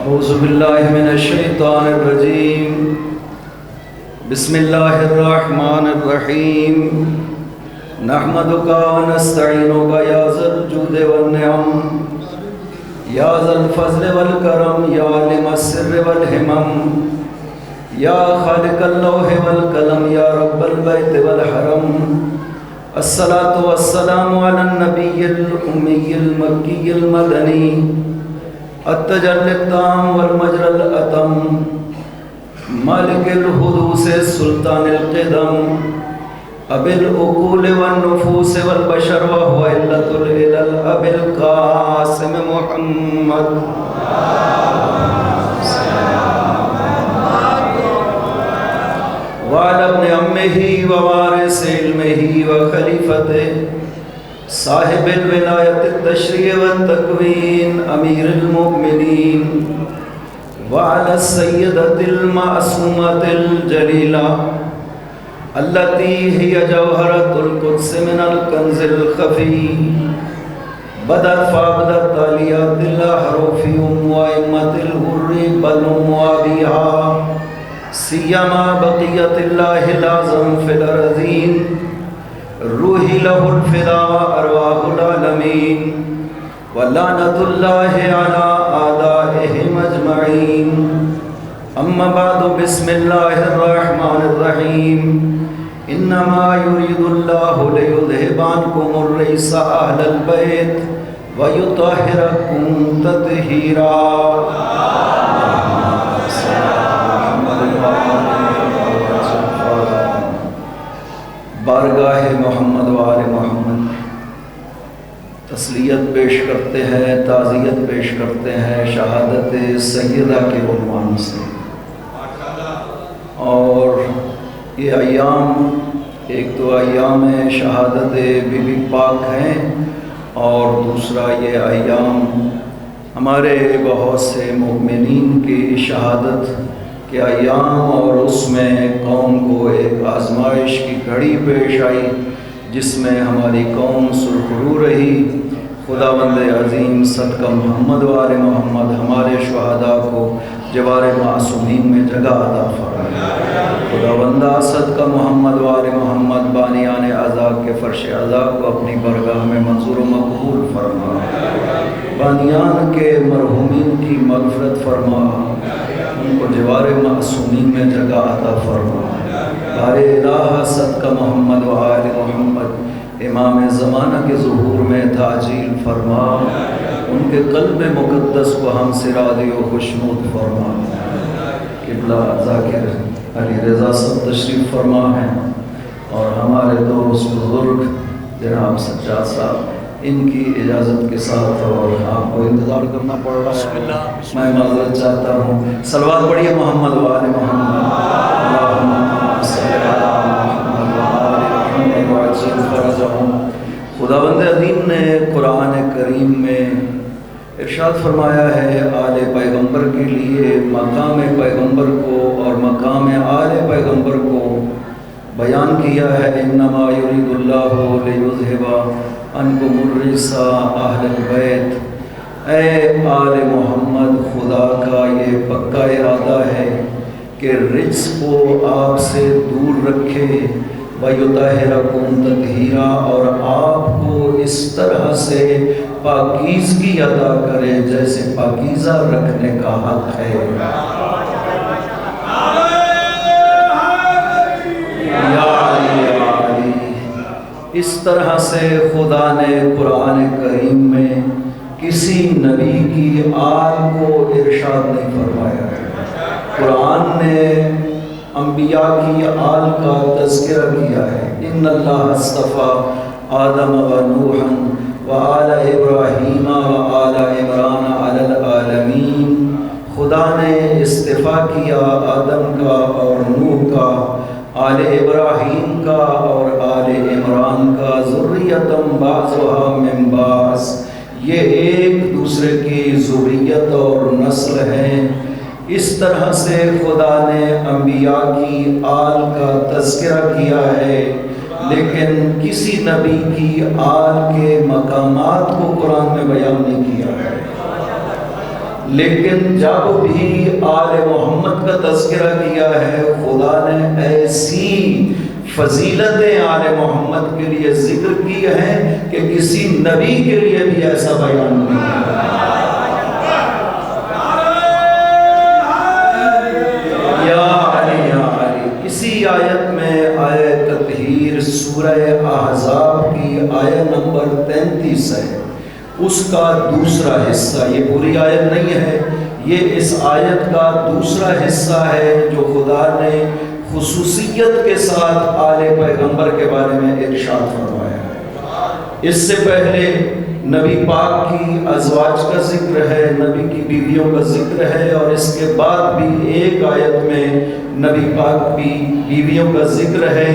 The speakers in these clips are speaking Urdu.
اعوذ باللہ من الشیطان الرجیم بسم اللہ الرحمن الرحیم نحمدک ونستعینک یا ذا الجود والنعم یا ذا الفضل والکرم یا عالم السر والہمم یا خالق اللوح والقلم یا رب البیت والحرم الصلاة والسلام علی النبی الأمی المکی المدنی التجلی التام والمجر الاتم مالک الحدوث سلطان القدم ابی العقول والنفوس والبشر وهو علة العلل ابی القاسم محمد وعلى ابن عمه ووارث علمه وخليفته صاحب الولایت التشریع والتکوین امیر المؤمنین وعلى السیدة المعصومة الجلیلہ التي هي جوہرة القدس من الکنز الخفی بدت فابدت علیات الحروف وائمة الغر بل وابیہا سیما بقیت اللہ العظم فی الارضین روحی لہ الفدا ارواح العالمین ولعنت اللہ علی آدائہم اجمعین اما بعد بسم اللہ الرحمن الرحیم انما یرید اللہ لیذہب عنکم الرجس اہل البیت ویطہرکم تطہیرا بارگاہ محمد وآل محمد تسلیت پیش کرتے ہیں، تعزیت پیش کرتے ہیں شہادت سیدہ کے عنوان سے۔ اور یہ ایام ایک تو ایام شہادت بی بی پاک ہیں، اور دوسرا یہ ایام ہمارے بہت سے مومنین کی شہادت کے ایام، اور اس میں قوم کو ایک آزمائش کی گھڑی پیش آئی جس میں ہماری قوم سرخرو رہی۔ خداوند عظیم صدقہ محمد وآل محمد ہمارے شہداء کو جوار معصومین میں جگہ عطا فرمائے۔ خداوند صدقہ محمد وآل محمد بانیان عذاب کے فرش عذاب کو اپنی برگاہ میں منظور و مقبول فرما، بانیان کے مرحومین کی مغفرت فرما، ان کو جوار معصومین میں جگہ عطا فرما۔ بار الہ صدقہ محمد و آل محمد امام زمانہ کے ظہور میں تعجیل فرما، ان کے قلب مقدس کو ہم سے راضی و خوشنود فرما۔ قبلہ ذاکر علی رضا صاحب تشریف فرما ہیں، اور ہمارے دوست بزرگ جناب سجاد صاحب، ان کی اجازت کے ساتھ اور آپ کو انتظار کرنا پڑ رہا ہے، میں معذرت چاہتا ہوں۔ صلوات پڑھیے محمد وآل محمد، اللہم صلی علی محمد وآل محمد وعجل فرجہم۔ خداوند عظیم نے قرآن کریم میں ارشاد فرمایا ہے آل پیغمبر کے لیے، مقام پیغمبر کو اور مقام آل پیغمبر کو بیان کیا ہے۔ انما یرید اللہ لیذہب عنکم الرجس اہل البیت، اے آل محمد، خدا کا یہ پکا ارادہ ہے کہ رجس کو آپ سے دور رکھے، وَيُطَہِّرَكُمْ تَطْہِیرًا، اور آپ کو اس طرح سے پاکیزگی عطا کرے جیسے پاکیزہ رکھنے کا حق ہے۔ اس طرح سے خدا نے قرآن کریم میں کسی نبی کی آل کو ارشاد نہیں فرمایا۔ قرآن نے انبیاء کی آل کا تذکرہ کیا ہے۔ ان اللہ اصطفیٰ آدم و نوحا و آل ابراہیم و آل عمران علی العالمین، خدا نے اصطفیٰ کیا آدم کا اور نوح کا، آل ابراہیم کا اور آل عمران کا، ذریتم بعضها من بعض، یہ ایک دوسرے کی ذریت اور نسل ہیں۔ اس طرح سے خدا نے انبیاء کی آل کا تذکرہ کیا ہے، لیکن کسی نبی کی آل کے مقامات کو قرآن میں بیان نہیں کیا ہے۔ لیکن جب بھی آل محمد کا تذکرہ کیا ہے خدا نے ایسی فضیلتیں آل محمد کے لیے ذکر کی ہیں کہ کسی نبی کے لیے بھی ایسا بیان نہیں ہے۔ یا علی یا علی، اسی آیت میں آیت تطہیر سورہ احزاب کی آیت نمبر 33 ہے، اس کا دوسرا حصہ، یہ پوری آیت نہیں ہے، یہ اس آیت کا دوسرا حصہ ہے جو خدا نے خصوصیت کے ساتھ آل پیغمبر کے بارے میں ارشاد فرمایا ہے۔ اس سے پہلے نبی پاک کی ازواج کا ذکر ہے، نبی کی بیویوں کا ذکر ہے، اور اس کے بعد بھی ایک آیت میں نبی پاک کی بیویوں کا ذکر ہے۔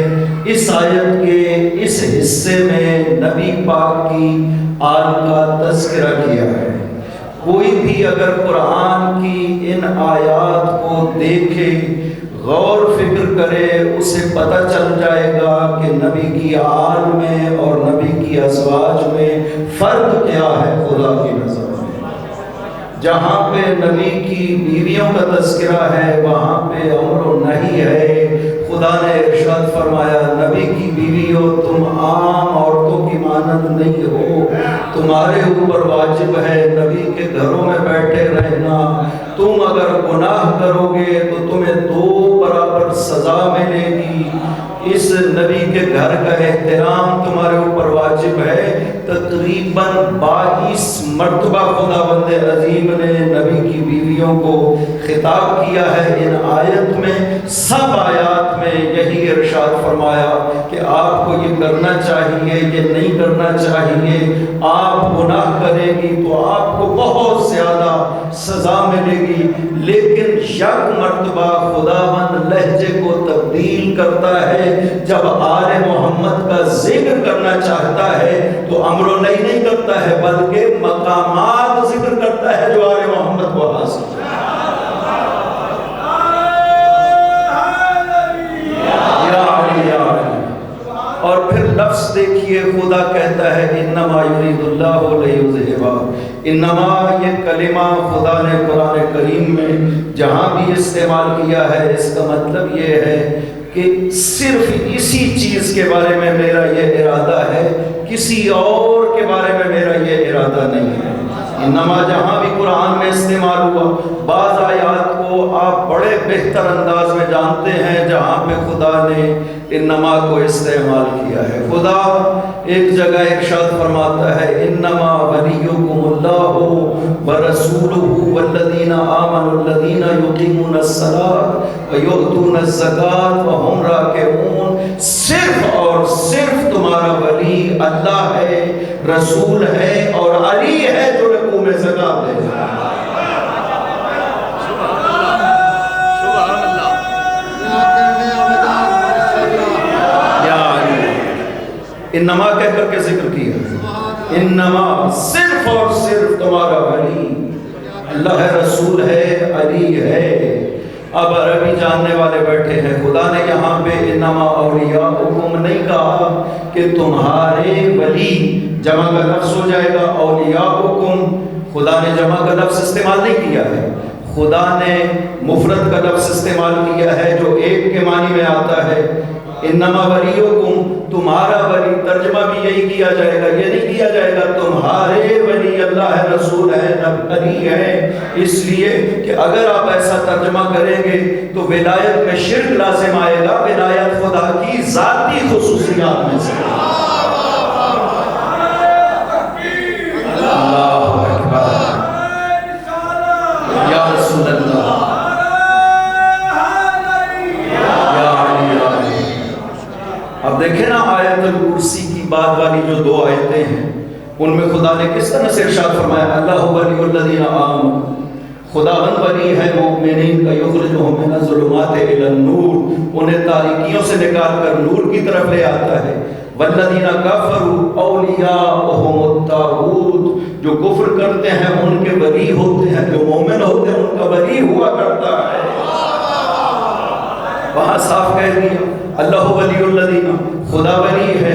اس آیت کے اس حصے میں نبی پاک کی آل کا تذکرہ کیا ہے۔ کوئی بھی اگر قرآن کی ان آیات کو دیکھے، غور فکر کرے، اسے پتہ چل جائے گا کہ نبی کی آل میں اور نبی کی ازواج میں فرق کیا ہے خدا کی نظر میں۔ جہاں پہ نبی کی بیویوں کا تذکرہ ہے وہاں پہ امر و نہی ہے۔ خدا نے ارشاد فرمایا نبی کی بیویوں تم عام عورتوں کی مانند نہیں ہو، تمہارے اوپر واجب ہے نبی کے گھروں میں بیٹھے رہنا، تم اگر گناہ کرو گے تو تمہیں 2 برابر سزا ملے گی، اس نبی کے گھر کا احترام تمہارے اوپر واجب ہے۔ تقریباً 22 مرتبہ خداوند عظیم نے نبی کی بیویوں کو خطاب کیا ہے ان آیت میں۔ سب آیات میں یہی ارشاد فرمایا کہ آپ کو یہ کرنا چاہیے، یہ نہیں کرنا چاہیے، آپ گناہ کریں گی تو آپ کو بہت زیادہ سزا ملے گی۔ لیکن یک مرتبہ خداوند لہجے کو تبدیل کرتا ہے، جب آل محمد کا ذکر کرنا چاہتا ہے تو امر و نہی نہیں کرتا ہے بلکہ مقامات ذکر کرتا ہے جو آل محمد کو حاصل ہے۔ اور پھر لفظ دیکھیے، خدا کہتا ہے انما یرید اللہ لیذھب، انما یہ کلمہ خدا نے قرآن کریم میں جہاں بھی استعمال کیا ہے اس کا مطلب یہ ہے کہ صرف اسی چیز کے بارے میں میرا یہ ارادہ ہے، کسی اور کے بارے میں میرا یہ ارادہ نہیں ہے۔ انما جہاں بھی قرآن میں استعمال ہوا، بعض آیات کو آپ بڑے بہتر انداز میں جانتے ہیں جہاں پہ خدا نے انما کو استعمال کیا ہے۔ خدا ایک جگہ ارشاد فرماتا ہے انما ولیکم اللہ ورسولہ والذین آمنوا الذین یقیمون الصلاۃ ویؤتون الزکاۃ وہم راکعون، صرف اور صرف تمہارا ولی اللہ ہے، رسول ہے اور علی ہے جو رکوع میں زکات دے گا۔ انما کہہ کر کے ذکر کیا، انما صرف اور صرف تمہارا ولی اللہ ہے، رسول ہے، علی ہے۔ اب عربی جاننے والے بیٹھے ہیں، خدا نے یہاں پہ انما اولیاءکم نہیں کہا کہ تمہارے ولی، جمع کا لفظ ہو جائے گا اولیاءکم، خدا نے جمع کا لفظ استعمال نہیں کیا ہے، خدا نے مفرد کا لفظ استعمال کیا ہے جو ایک کے معنی میں آتا ہے۔ انما ولیکم، تمہارا ولی، ترجمہ بھی یہی کیا جائے گا، یہ نہیں کیا جائے گا تمہارے ولی اللہ ہے، رسول ہے، علی ہے، اس لیے کہ اگر آپ ایسا ترجمہ کریں گے تو ولایت میں شرک لازم آئے گا۔ ولایت خدا کی ذاتی خصوصیات میں سے اللہ اکبر، یا رسول اللہ، اب دیکھیں نا آیت الکرسی کی بعد والی جو 2 آیتیں ہیں ان میں خدا نے کس طرح سے ارشاد فرمایا اللہ ولی الذین آمنوا، خداوند ولی ہے مومنین کا، یخرجہم من الظلمات الی النور، انہیں تاریکیوں سے نکال کر نور کی طرف لے آتا ہے۔ والذین کفروا اولیاءہم الطاغوت، جو کفر کرتے ہیں ان کے ولی ہوتے ہیں، جو مومن ہوتے ہیں ان کا ولی ہوا کرتا ہے۔ وہاں صاف کہہ دیا اللہ ولی الذین، خدا ولی ہے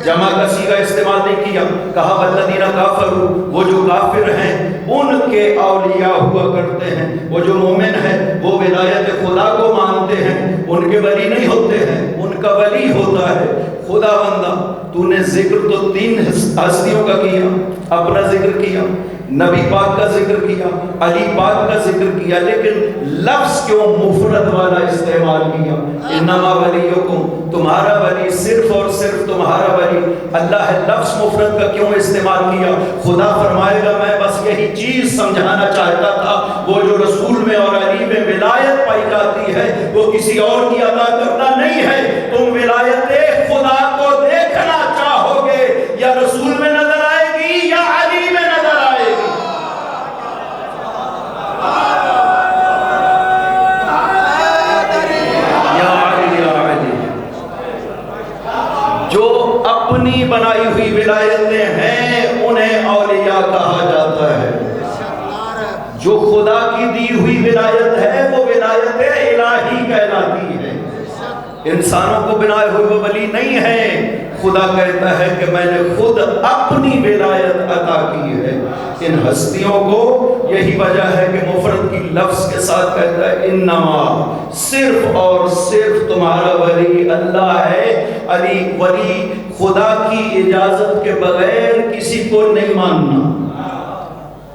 جمع کا صیغہ استعمال نہیں کیا، کہا والذین کافروا، وہ جو کافر ہیں ان کے اولیاء ہوا کرتے ہیں، وہ جو مومن ہیں وہ ولایت خدا کو مانتے ہیں، ان کے ولی نہیں ہوتے ہیں، ان کا ولی ہوتا ہے خدا بندہ۔ تو نے ذکر تو 3 ہستیوں کا کیا، اپنا ذکر کیا، نبی پاک کا ذکر کیا، علی پاک کا ذکر کیا، لیکن لفظ کیوں مفرد والا استعمال کیا؟ انما ولیکم، تمہارا ولی صرف اور صرف تمہارا ولی اللہ ہے، لفظ مفرد کا کیوں استعمال کیا؟ خدا فرمائے گا میں بس یہی چیز سمجھانا چاہتا تھا، وہ جو رسول میں اور علی میں ولایت پائی جاتی ہے وہ کسی اور کی ادا کرنا نہیں ہے۔ تم ولایت خدا کو دیکھنا چاہو گے یا رسول میں نظر آئے گی یا علی میں نظر آئے گی؟ یا علی جو اپنی بنائی ہوئی ولایتیں ہیں انہیں اولیاء کہا جاتا ہے، جو خدا کی دی ہوئی ولایت ہے وہ ولایت الہی کہلاتی ہے۔ انسانوں کو بنائے ہوئے وہ ولی نہیں ہے، خدا کہتا ہے کہ میں نے خود اپنی ولایت عطا کی ہے ان ہستیوں کو۔ یہی وجہ ہے کہ مفرد کی لفظ کے ساتھ کہتا ہے انما، صرف اور صرف تمہارا ولی اللہ ہے۔ علی ولی خدا کی اجازت کے بغیر کسی کو نہیں ماننا۔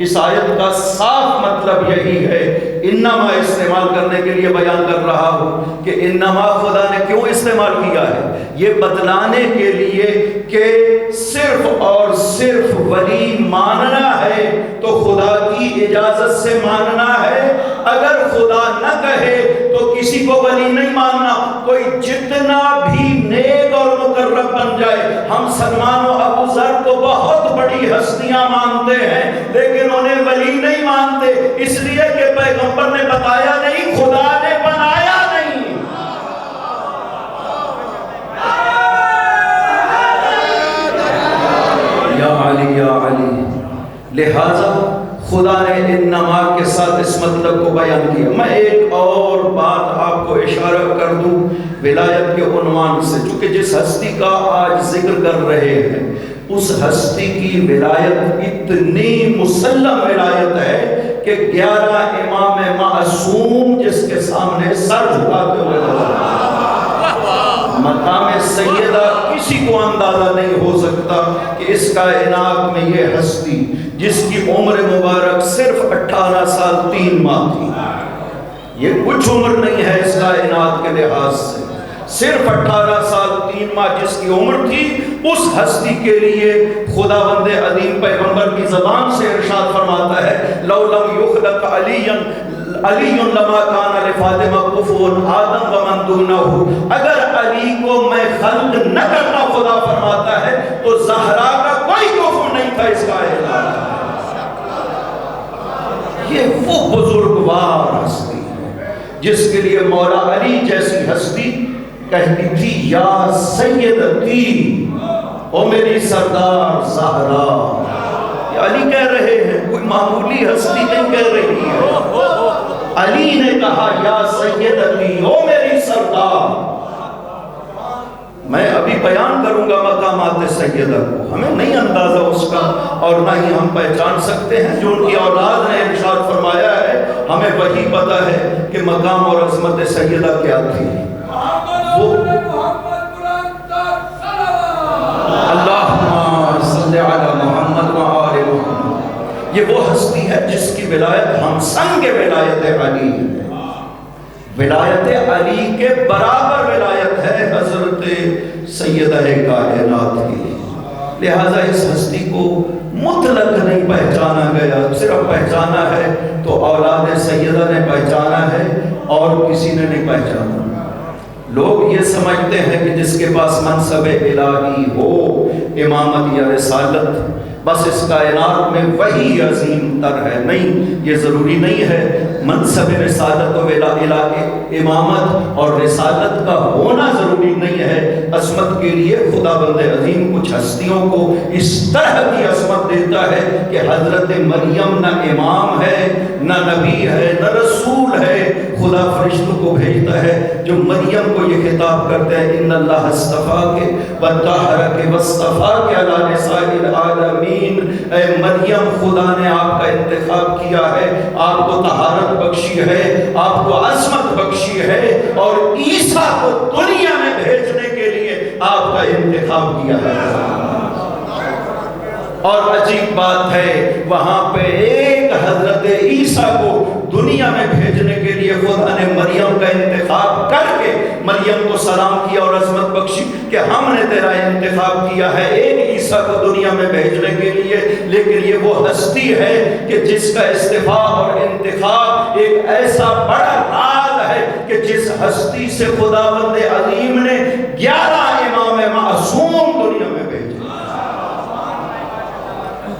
اس آیت کا صاف مطلب یہی ہے، انما استعمال کرنے کے لیے بیان کر رہا ہوں کہ انما خدا نے کیوں استعمال کیا ہے، یہ بتلانے کے لیے کہ صرف اور صرف ولی ماننا ہے تو خدا کی اجازت سے ماننا ہے، اگر خدا نہ کہے تو کسی کو ولی نہیں ماننا۔ کوئی جتنا بھی نیک اور مقرب بن جائے، ہم سلمان و ابو ذر کو بہت بڑی ہستیاں مانتے ہیں لیکن انہیں ولی نہیں مانتے، اس لیے کہ پیغمبر نے بتایا نہیں، خدا نے بنایا نہیں۔ یا علی یا علی، لہذا خدا نے انما کے ساتھ اس مطلب کو بیان کیا۔ میں ایک اور بات آپ کو اشارہ کر دوں ولایت کے عنوان سے، چونکہ جس ہستی کا آج ذکر کر رہے ہیں اس ہستی کی ولایت اتنی مسلم ولایت ہے کہ 11 امام معصوم جس کے سامنے سر جھکاتے ہوئے مقام سیدہ کسی کو اندازہ نہیں ہو سکتا کہ اس کائنات میں یہ ہستی جس کی عمر مبارک صرف 18 سال 3 ماہ تھی، یہ کچھ عمر نہیں ہے اس کائنات کے لحاظ سے، صرف 18 سال 3 ماہ جس کی عمر تھی، اس ہستی کے لیے خدا بند عظیم پیغمبر کی زبان سے ارشاد فرماتا ہے لو لم یخلق علی لما کان لفاطمہ کفوا آدم ومن دونہ، اگر علی کو میں خلق نہ کرتا خدا فرماتا ہے تو زہرا کا کوئی کفر نہیں تھا اس کائنات۔ یہ وہ بزرگوار ہستی ہے جس کے لیے مولا علی جیسی ہستی کہتی تھی یا سیدتی، او میری سردار زہرا۔ یہ علی کہہ رہے ہیں، کوئی معمولی ہستی نہیں کہہ رہی ہے۔ علی نے کہا یا سیدتی، او میری سردار۔ میں ابھی بیان کروں گا مقامات سیدہ کو، ہمیں نہیں اندازہ اس کا اور نہ ہی ہم پہچان سکتے ہیں، جو ان کی اولاد نے ارشاد فرمایا ہے ہمیں وہی پتہ ہے کہ مقام اور عظمت سیدہ کیا تھی۔ اللہم صلی علی محمد و آل محمد، یہ وہ ہستی ہے جس کی ولایت ہم سنگ ولایت علی ہے، ولایت علی کے برابر ولایت ہے حضرت سیدہ کائنات کی۔ لہٰذا اس ہستی کو مطلق نہیں پہچانا گیا، صرف پہچانا ہے تو اولاد سیدہ نے پہچانا ہے اور کسی نے نہیں پہچانا۔ لوگ یہ سمجھتے ہیں کہ جس کے پاس منصب الہی ہو، امامت یا رسالت، بس اس کائنات میں وہی عظیم تر ہے۔ نہیں، یہ ضروری نہیں ہے۔ منصب رسالت و امامت اور رسالت کا ہونا ضروری نہیں ہے۔ عصمت کے لیے خدا بند عظیم کچھ ہستیوں کو اس طرح کی عصمت دیتا ہے کہ حضرت مریم نہ امام ہے، نہ نبی ہے، نہ رسول ہے۔ خدا فرشتوں کو بھیجتا ہے جو مریم کو یہ خطاب کرتے ہیں، ان اللہ اصطفاک وطہرک واصطفاک علی نساء العالمین۔ اے مریم، خدا نے آپ کا انتخاب کیا ہے، آپ کو طہارت بخشی ہے، آپ کو عصمت بخشی ہے، اور عیسیٰ کو دنیا میں بھیجنے کے لیے آپ کا انتخاب کیا ہے۔ اور عجیب بات ہے، وہاں پہ ایک حضرت عیسیٰ کو دنیا میں بھیجنے کے لیے خدا نے مریم کا انتخاب کر کے مریم کو سلام کیا اور عظمت بخشی کہ ہم نے تیرا انتخاب کیا ہے ایک عیسیٰ کو دنیا میں بھیجنے کے لیے۔ لیکن یہ وہ ہستی ہے کہ جس کا استفاع اور انتخاب ایک ایسا بڑا راز ہے کہ جس ہستی سے خداوند عظیم نے 11 امام معصوم دنیا میں بھیجے۔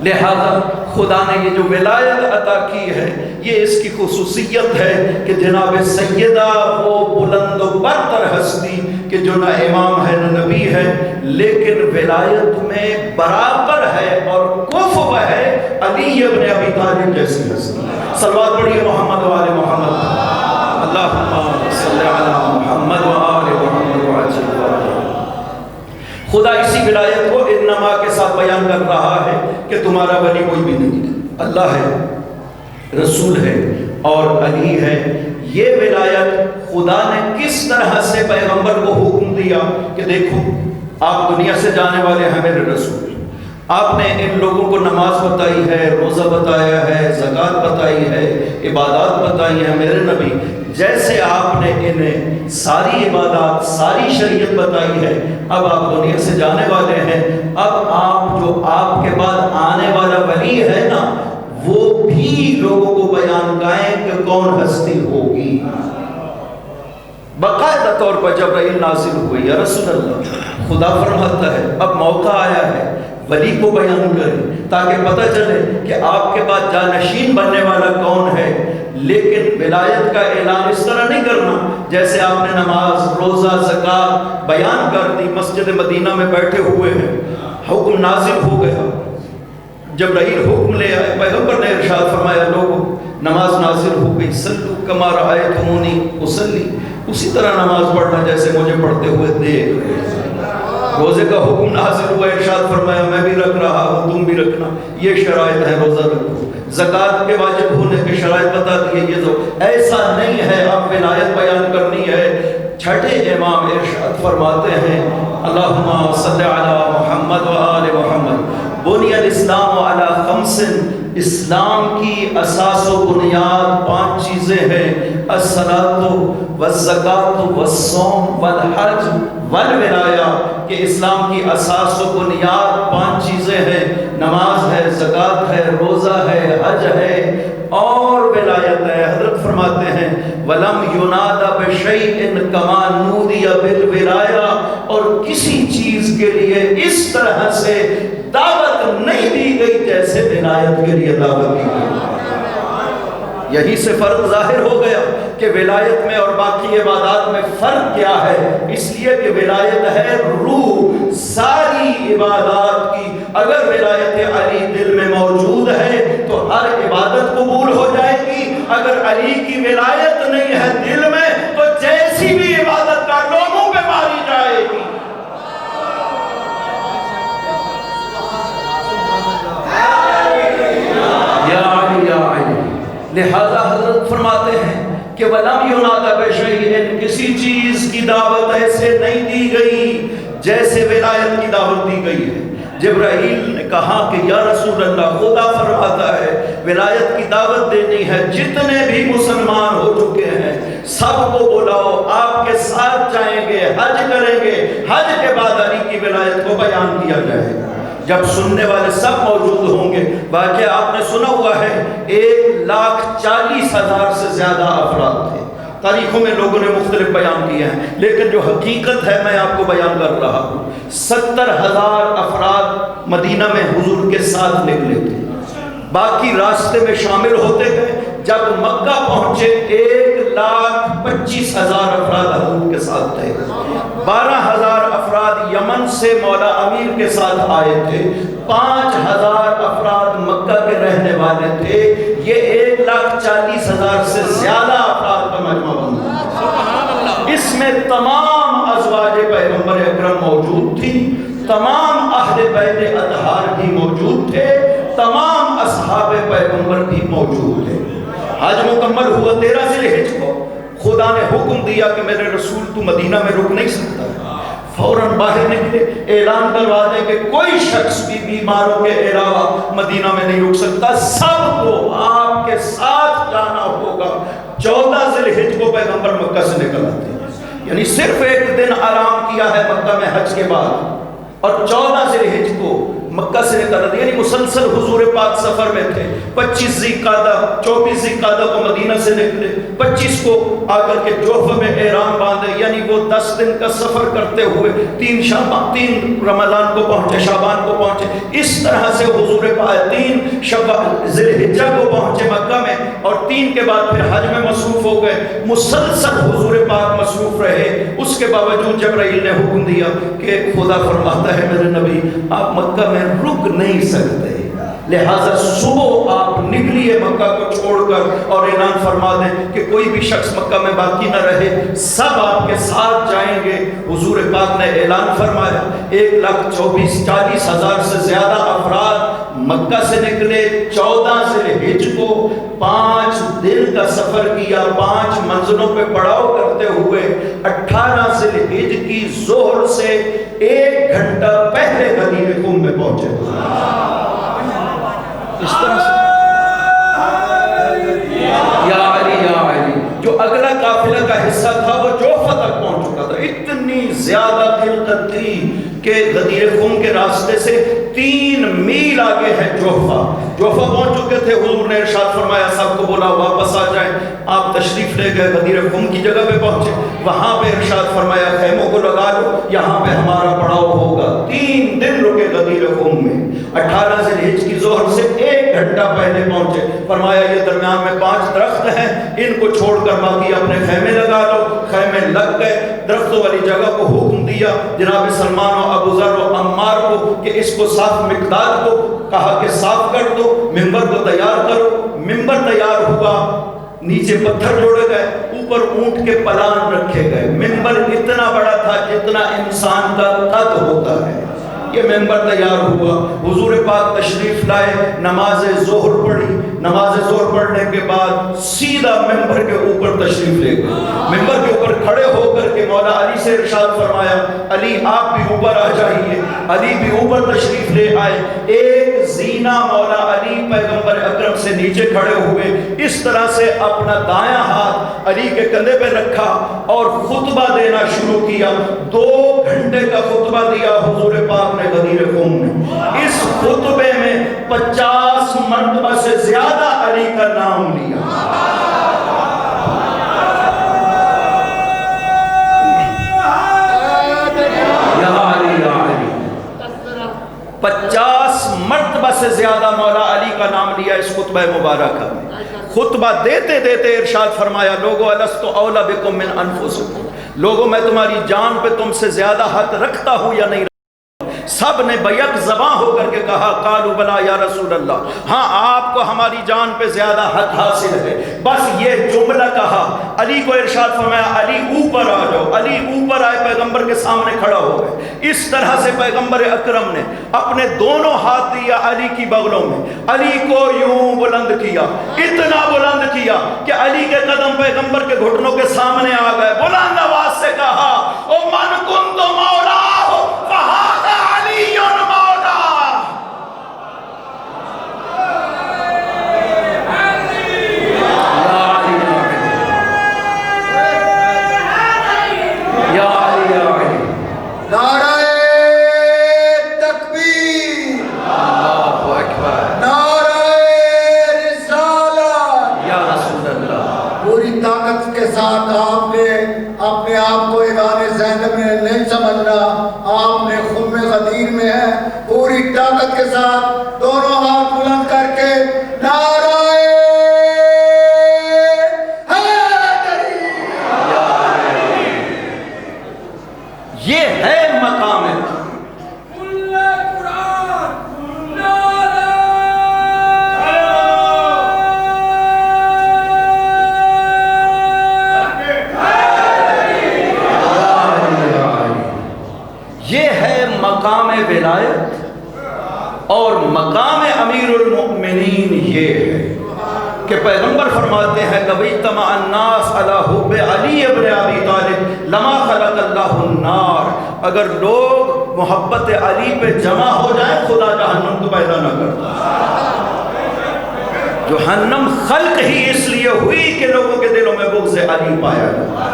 لہذا خدا نے یہ جو ولایت عطا کی ہے، یہ اس کی خصوصیت ہے کہ جناب سیدہ وہ بلند و برتر ہستی کہ جو نہ امام ہے نہ نبی ہے، لیکن ولایت میں برابر ہے اور کفو ہے علی ابن ابی طالب جیسی ہستی۔ صلوات پڑھیے محمد و آل محمد، اللہم صلی علی محمد و آل محمد وعجل۔ خدا اسی ولایت کو انما کے ساتھ بیان کر رہا ہے کہ تمہارا ولی کوئی بھی نہیں ہے، اللہ ہے، رسول ہے اور علی ہے۔ یہ ولایت خدا نے کس طرح سے پیغمبر کو حکم دیا کہ دیکھو آپ دنیا سے جانے والے ہیں میرے رسول، آپ نے ان لوگوں کو نماز بتائی ہے، روزہ بتایا ہے، زکوٰۃ بتائی ہے، عبادات بتائی ہیں میرے نبی، جیسے آپ نے انہیں ساری عبادات ساری شریعت بتائی ہے، اب آپ دنیا سے جانے والے ہیں، اب آپ جو آپ کے بعد آنے والا ولی ہے نا، وہ بھی لوگوں کو بیان کرائیں کہ کون ہستی ہوگی۔ باقاعدہ طور پر جبرائیل نازل ہوئے، یا رسول اللہ، خدا فرماتا ہے اب موقع آیا ہے ولی کو بیان کریں تاکہ پتہ چلے کہ آپ کے بعد جانشین بننے والا کون ہے۔ لیکن ولایت کا اعلان اس طرح نہیں کرنا جیسے آپ نے نماز روزہ زکوٰۃ بیان کر دی، مسجد مدینہ میں بیٹھے ہوئے ہیں، حکم نازل ہو گیا، جبرائیل حکم لے آئے، پیغمبر نے ارشاد فرمایا لوگوں نماز نازل ہو گئی، صلو کما رأیتمونی اصلی، اسی طرح نماز پڑھنا جیسے مجھے پڑھتے ہوئے دیکھ رہے ہیں۔ روزے کا حکم نازل ہوا، ارشاد فرمایا میں بھی رکھ رہا ہوں تم بھی رکھنا، یہ شرائط ہے، روزہ رکھو۔ زکوٰۃ کے واجب ہونے کے شرائط بتا دیے، یہ تو ایسا نہیں ہے اب ولایت بیان کرنی ہے۔ چھٹے امام ارشاد فرماتے ہیں اللہم صلی علی محمد و آل محمد، بنی الاسلام علی خمس، اسلام کی اساس و بنیاد 5 چیزیں ہیں، الصلاۃ والزکوٰۃ والصوم والحج والولایہ، کہ اسلام کی اساس و بنیاد 5 چیزیں ہیں، نماز ہے، زکوٰۃ ہے، روزہ ہے، حج ہے اور ولایت ہے۔ حضرت فرماتے ہیں وَلَمْ يُنَادَ بِشَيْءٍ كَمَا نُودِيَ بِالْوِلَایَةِ، اور کسی چیز کے لیے اس طرح سے دعوت نہیں دی گئی جیسے ولایت کے لیے دعوت دی گئی۔ یہی سے فرق ظاہر ہو گیا کہ ولایت میں اور باقی عبادات میں فرق کیا ہے، اس لیے کہ ولایت ہے روح ساری عبادات کی۔ اگر ولایت علی دل میں موجود ہے تو ہر عبادت قبول ہو جائے گی، اگر علی کی ولایت نہیں ہے دل میں تو جیسی بھی عبادت کا لوگوں پہ ماری جائے گی۔ یا علی یا علی، لہذا حضرت فرماتے ہیں کہ وَلَمْ يُنَادَ بِشَيْءٍ، کسی چیز کی دعوت ایسے نہیں دی گئی جیسے ولایت کی دعوت دی گئی ہے۔ جبرائیل نے کہا کہ یا رسول اللہ، خدا فرماتا ہے ولایت کی دعوت دینی ہے، جتنے بھی مسلمان ہو چکے ہیں سب کو بلاؤ، آپ کے ساتھ جائیں گے، حج کریں گے، حج کے بعد علی کی ولایت کو بیان کیا جائے گا۔ جب سننے والے سب موجود ہوں گے، واقعہ آپ نے سنا ہوا ہے 1,40,000 سے زیادہ افراد تھے، تاریخوں میں لوگوں نے مختلف بیان کیے ہیں، لیکن جو حقیقت ہے میں آپ کو بیان کر رہا ہوں۔ 70,000 افراد مدینہ میں حضور کے ساتھ نکلے تھے، باقی راستے میں شامل ہوتے گئے۔ جب مکہ پہنچے 1,25,000 افراد حضور کے ساتھ تھے، 12,000 افراد یمن سے مولا امیر کے ساتھ آئے تھے، 5,000 افراد مکہ کے رہنے والے تھے۔ یہ 1,40,000 سے زیادہ افراد کا مجمع بنا۔ اس میں تمام ازواج پیغمبر اکرم موجود تھی، تمام اہل بیت اطہار بھی موجود تھے، تمام اصحاب پیغمبر بھی موجود تھے۔ حج مکمل ہوا 13 ذی الحجہ کو، خدا نے حکم دیا کہ میرے رسول تو مدینہ میں رک نہیں سکتا، فوراً باہر نکلے، اعلان کروا دیں کہ کوئی شخص بھی بیماروں کے علاوہ مدینہ میں نہیں رک سکتا، سب کو آپ کے ساتھ جانا ہوگا۔ 14 ذی الحجہ کو پیغمبر مکہ سے نکل آتے ہیں، یعنی صرف ایک دن آرام کیا ہے مکہ میں حج کے بعد، اور 14 ذی الحجہ کو مکہ سے نکل آتے، یعنی مسلسل حضور پاک سفر میں تھے۔ 25 ذی القعدہ 24 ذی القعدہ کو مدینہ سے نکلے، 25 کو آ کر کے جوفہ میں احرام باندھے، یعنی وہ 10 دن کا سفر کرتے ہوئے 3 رمضان کو پہنچے، شعبان کو پہنچے۔ اس طرح سے حضور پاک 3 ذی الحجہ کو پہنچے مکہ میں، اور 3 کے بعد پھر حج میں مصروف ہو گئے۔ مسلسل حضور پاک مصروف رہے، اس کے باوجود جبرائیل نے حکم دیا کہ خدا فرماتا ہے میرے نبی آپ مکہ میں رک نہیں سکتے، لہٰذا صبح آپ نکلیے مکہ کو چھوڑ کر، اور اعلان فرما دیں کہ کوئی بھی شخص مکہ میں باقی نہ رہے، سب آپ کے ساتھ جائیں گے۔ حضور پاک نے اعلان فرمایا، 1,40,000 سے زیادہ افراد مکہ سے نکلے، 14 ذی الحجہ کو 5 دن کا سفر کیا، 5 منزلوں پہ پڑاؤ کرتے ہوئے 18 ذی الحجہ کی ظہر سے 1 گھنٹہ پہلے غدیر خم میں پہنچے۔ اس طرح سے یا علی جو اگلا قافلہ کا حصہ تھا وہ جوفہ تک پہنچ چکا تھا۔ اتنی زیادہ خلقت تھی کہ غدیر خم کے راستے سے 3 میل آگے ہے جوفہ پہنچ چکے تھے۔ حضور نے ارشاد فرمایا سب کو بولا واپس آ جائیں، آپ تشریف لے گئے، غدیر خم کی جگہ پہ پہنچے، وہاں پہ ارشاد فرمایا خیموں کو لگا لو، یہاں پہ ہمارا پڑاؤ ہوگا۔ 3 دن رکے غدیر خم میں، 18 ذی الحجہ کی ظہر سے 1 گھنٹہ پہلے پہنچے۔ فرمایا یہ درمیان میں 5 درخت ہیں، ان کو چھوڑ کر باقی اپنے خیمے لگا لو۔ خیمے لگ گئے، درختوں والی جگہ کو حکم دیا جناب سلمان و ابو ذر و عمار کو کہ اس کو صاف مقداد کو کہا کہ صاف کر دو، ممبر کو تیار کرو۔ ممبر تیار ہوا، نیچے پتھر جوڑے گئے، اوپر اونٹ کے پلان رکھے گئے۔ ممبر اتنا بڑا تھا جتنا انسان کا قد ہوتا ہے۔ یہ ممبر تیار ہوا، حضور پاک تشریف لائے، نماز ظہر پڑھی، نماز ظہر پڑھنے کے بعد سیدھا ممبر کے اوپر تشریف لے گئے۔ ممبر کے اوپر کھڑے ہو کر کے مولا علی سے ارشاد فرمایا علی آپ بھی اوپر آ جائیے۔ علی بھی اوپر تشریف لے آئے۔ ایک زینہ مولا علی پیغمبر اکرم سے نیچے کھڑے ہوئے، اس طرح سے اپنا دایاں ہاتھ علی کے کندھے پہ رکھا اور خطبہ دینا شروع کیا۔ 2 گھنٹے کا خطبہ دیا حضور پاک نے غدیر خم میں۔ اس خطبے میں 50 مرتبہ سے زیادہ علی کا نام لیا۔ یا علی یا علی، 50 مرتبہ سے زیادہ مولا علی کا نام لیا اس خطبہ مبارکہ میں۔ خطبہ دیتے دیتے ارشاد فرمایا لوگو الستو اولا بکم من انفسکم، لوگو میں تمہاری جان پہ تم سے زیادہ حق رکھتا ہوں یا نہیں؟ سب نے بیک زباں ہو کر کے کہا قالوا بلا یا رسول اللہ، ہاں آپ کو ہماری جان پہ زیادہ حق حاصل ہے۔ بس یہ جملہ کہا، علی کو ارشاد فرمایا علی اوپر آ جاؤ۔ علی اوپر آئے، پیغمبر کے سامنے کھڑا ہو گئے۔ اس طرح سے پیغمبر اکرم نے اپنے دونوں ہاتھ دیا علی کی بغلوں میں، علی کو یوں بلند کیا، اتنا بلند کیا کہ علی کے قدم پیغمبر کے گھٹنوں کے سامنے آ گئے۔ بلند آواز سے کہا او من کنت مولا فہذا علی مولا۔ نعرہ تکبیر، اللہ اکبر، نعرہ رسالت۔ یا رسول اللہ، پوری طاقت کے ساتھ آپ نے اپنے آپ کو ایوان زینب میں نہیں سمجھنا، کہ پیغمبر فرماتے ہیں کبھی تمع الناس علی حب علی ابن ابی طالب لما خلق اللہ النار، اگر لوگ محبت علی پہ جمع ہو جائیں خدا جہنم کو پیدا نہ کرتا۔ جہنم خلق ہی اس لیے ہوئی کہ لوگوں کے دلوں میں بغض علی پایا گیا۔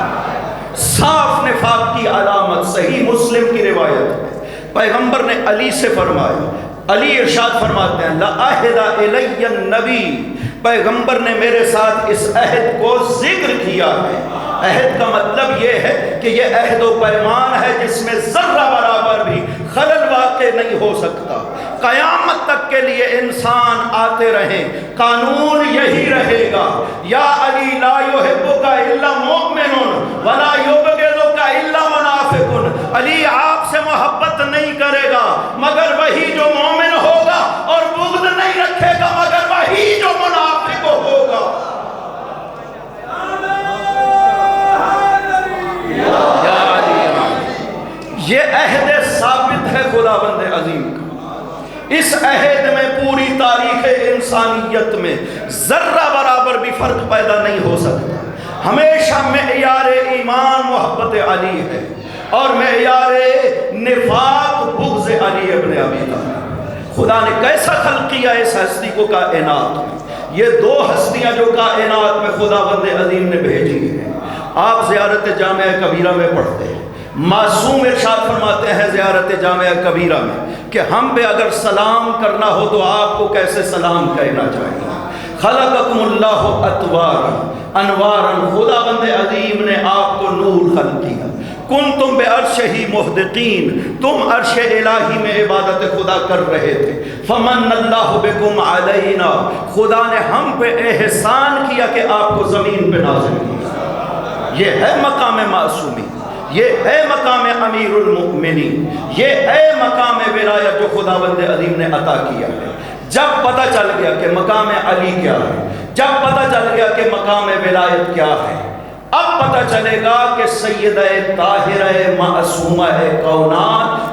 صاف نفاق کی علامت صحیح مسلم کی روایت ہے، پیغمبر نے علی سے فرمایا، علی ارشاد فرماتے ہیں لَأَحِدَ إِلَيَّ النَّبِي، پیغمبر نے میرے ساتھ اس عہد کو ذکر کیا ہے۔ عہد کا مطلب یہ ہے کہ یہ عہد و پیمان ہے جس میں ذرہ برابر بھی خلل واقع نہیں ہو سکتا، قیامت تک کے لیے انسان آتے رہیں قانون یہی رہے گا، یا علی لا یحبک الا مؤمن ولا یبغضک الا منافق، علی آپ سے محبت نہیں کرے گا مگر وہی جو مومن ہوگا، اور بغض نہیں رکھے گا مگر وہی جو منافق ہوگا۔ یہ عہد ثابت ہے خداوند عظیم کا، اس عہد میں پوری تاریخ انسانیت میں ذرہ برابر بھی فرق پیدا نہیں ہو سکتا۔ ہمیشہ معیار ایمان محبت علی ہے اور معیار نفاق بغض علی ابن ابی طالب۔ خدا نے کیسا خلق کیا اس ہستی کو کائنات میں، یہ دو ہستیاں جو کائنات میں خداوند عظیم نے بھیجی ہیں۔ آپ زیارت جامعہ کبیرہ میں پڑھتے ہیں، معصوم ارشاد فرماتے ہیں زیارت جامعہ کبیرہ میں کہ ہم پہ اگر سلام کرنا ہو تو آپ کو کیسے سلام کہنا چاہیے۔ خلقکم اللہ اطوارا انوارا، خداوند عظیم نے آپ کو نور خلق کیا۔ کنتم بعرشہ محدقین، تم عرش الہی میں عبادت خدا کر رہے تھے۔ فمن اللہ بکم علینا، خدا نے ہم پہ احسان کیا کہ آپ کو زمین پہ نازل کیا۔ یہ ہے مقام معصومی، یہ ہے مقام امیر المؤمنین، یہ ہے مقام ولایت جو خداوند عظیم نے عطا کیا ہے۔ جب پتہ چل گیا کہ مقام علی کیا ہے، جب پتہ چل گیا کہ مقام ولایت کیا ہے، اب پتہ چلے گا کہ سیدہ طاہرہ معصومہ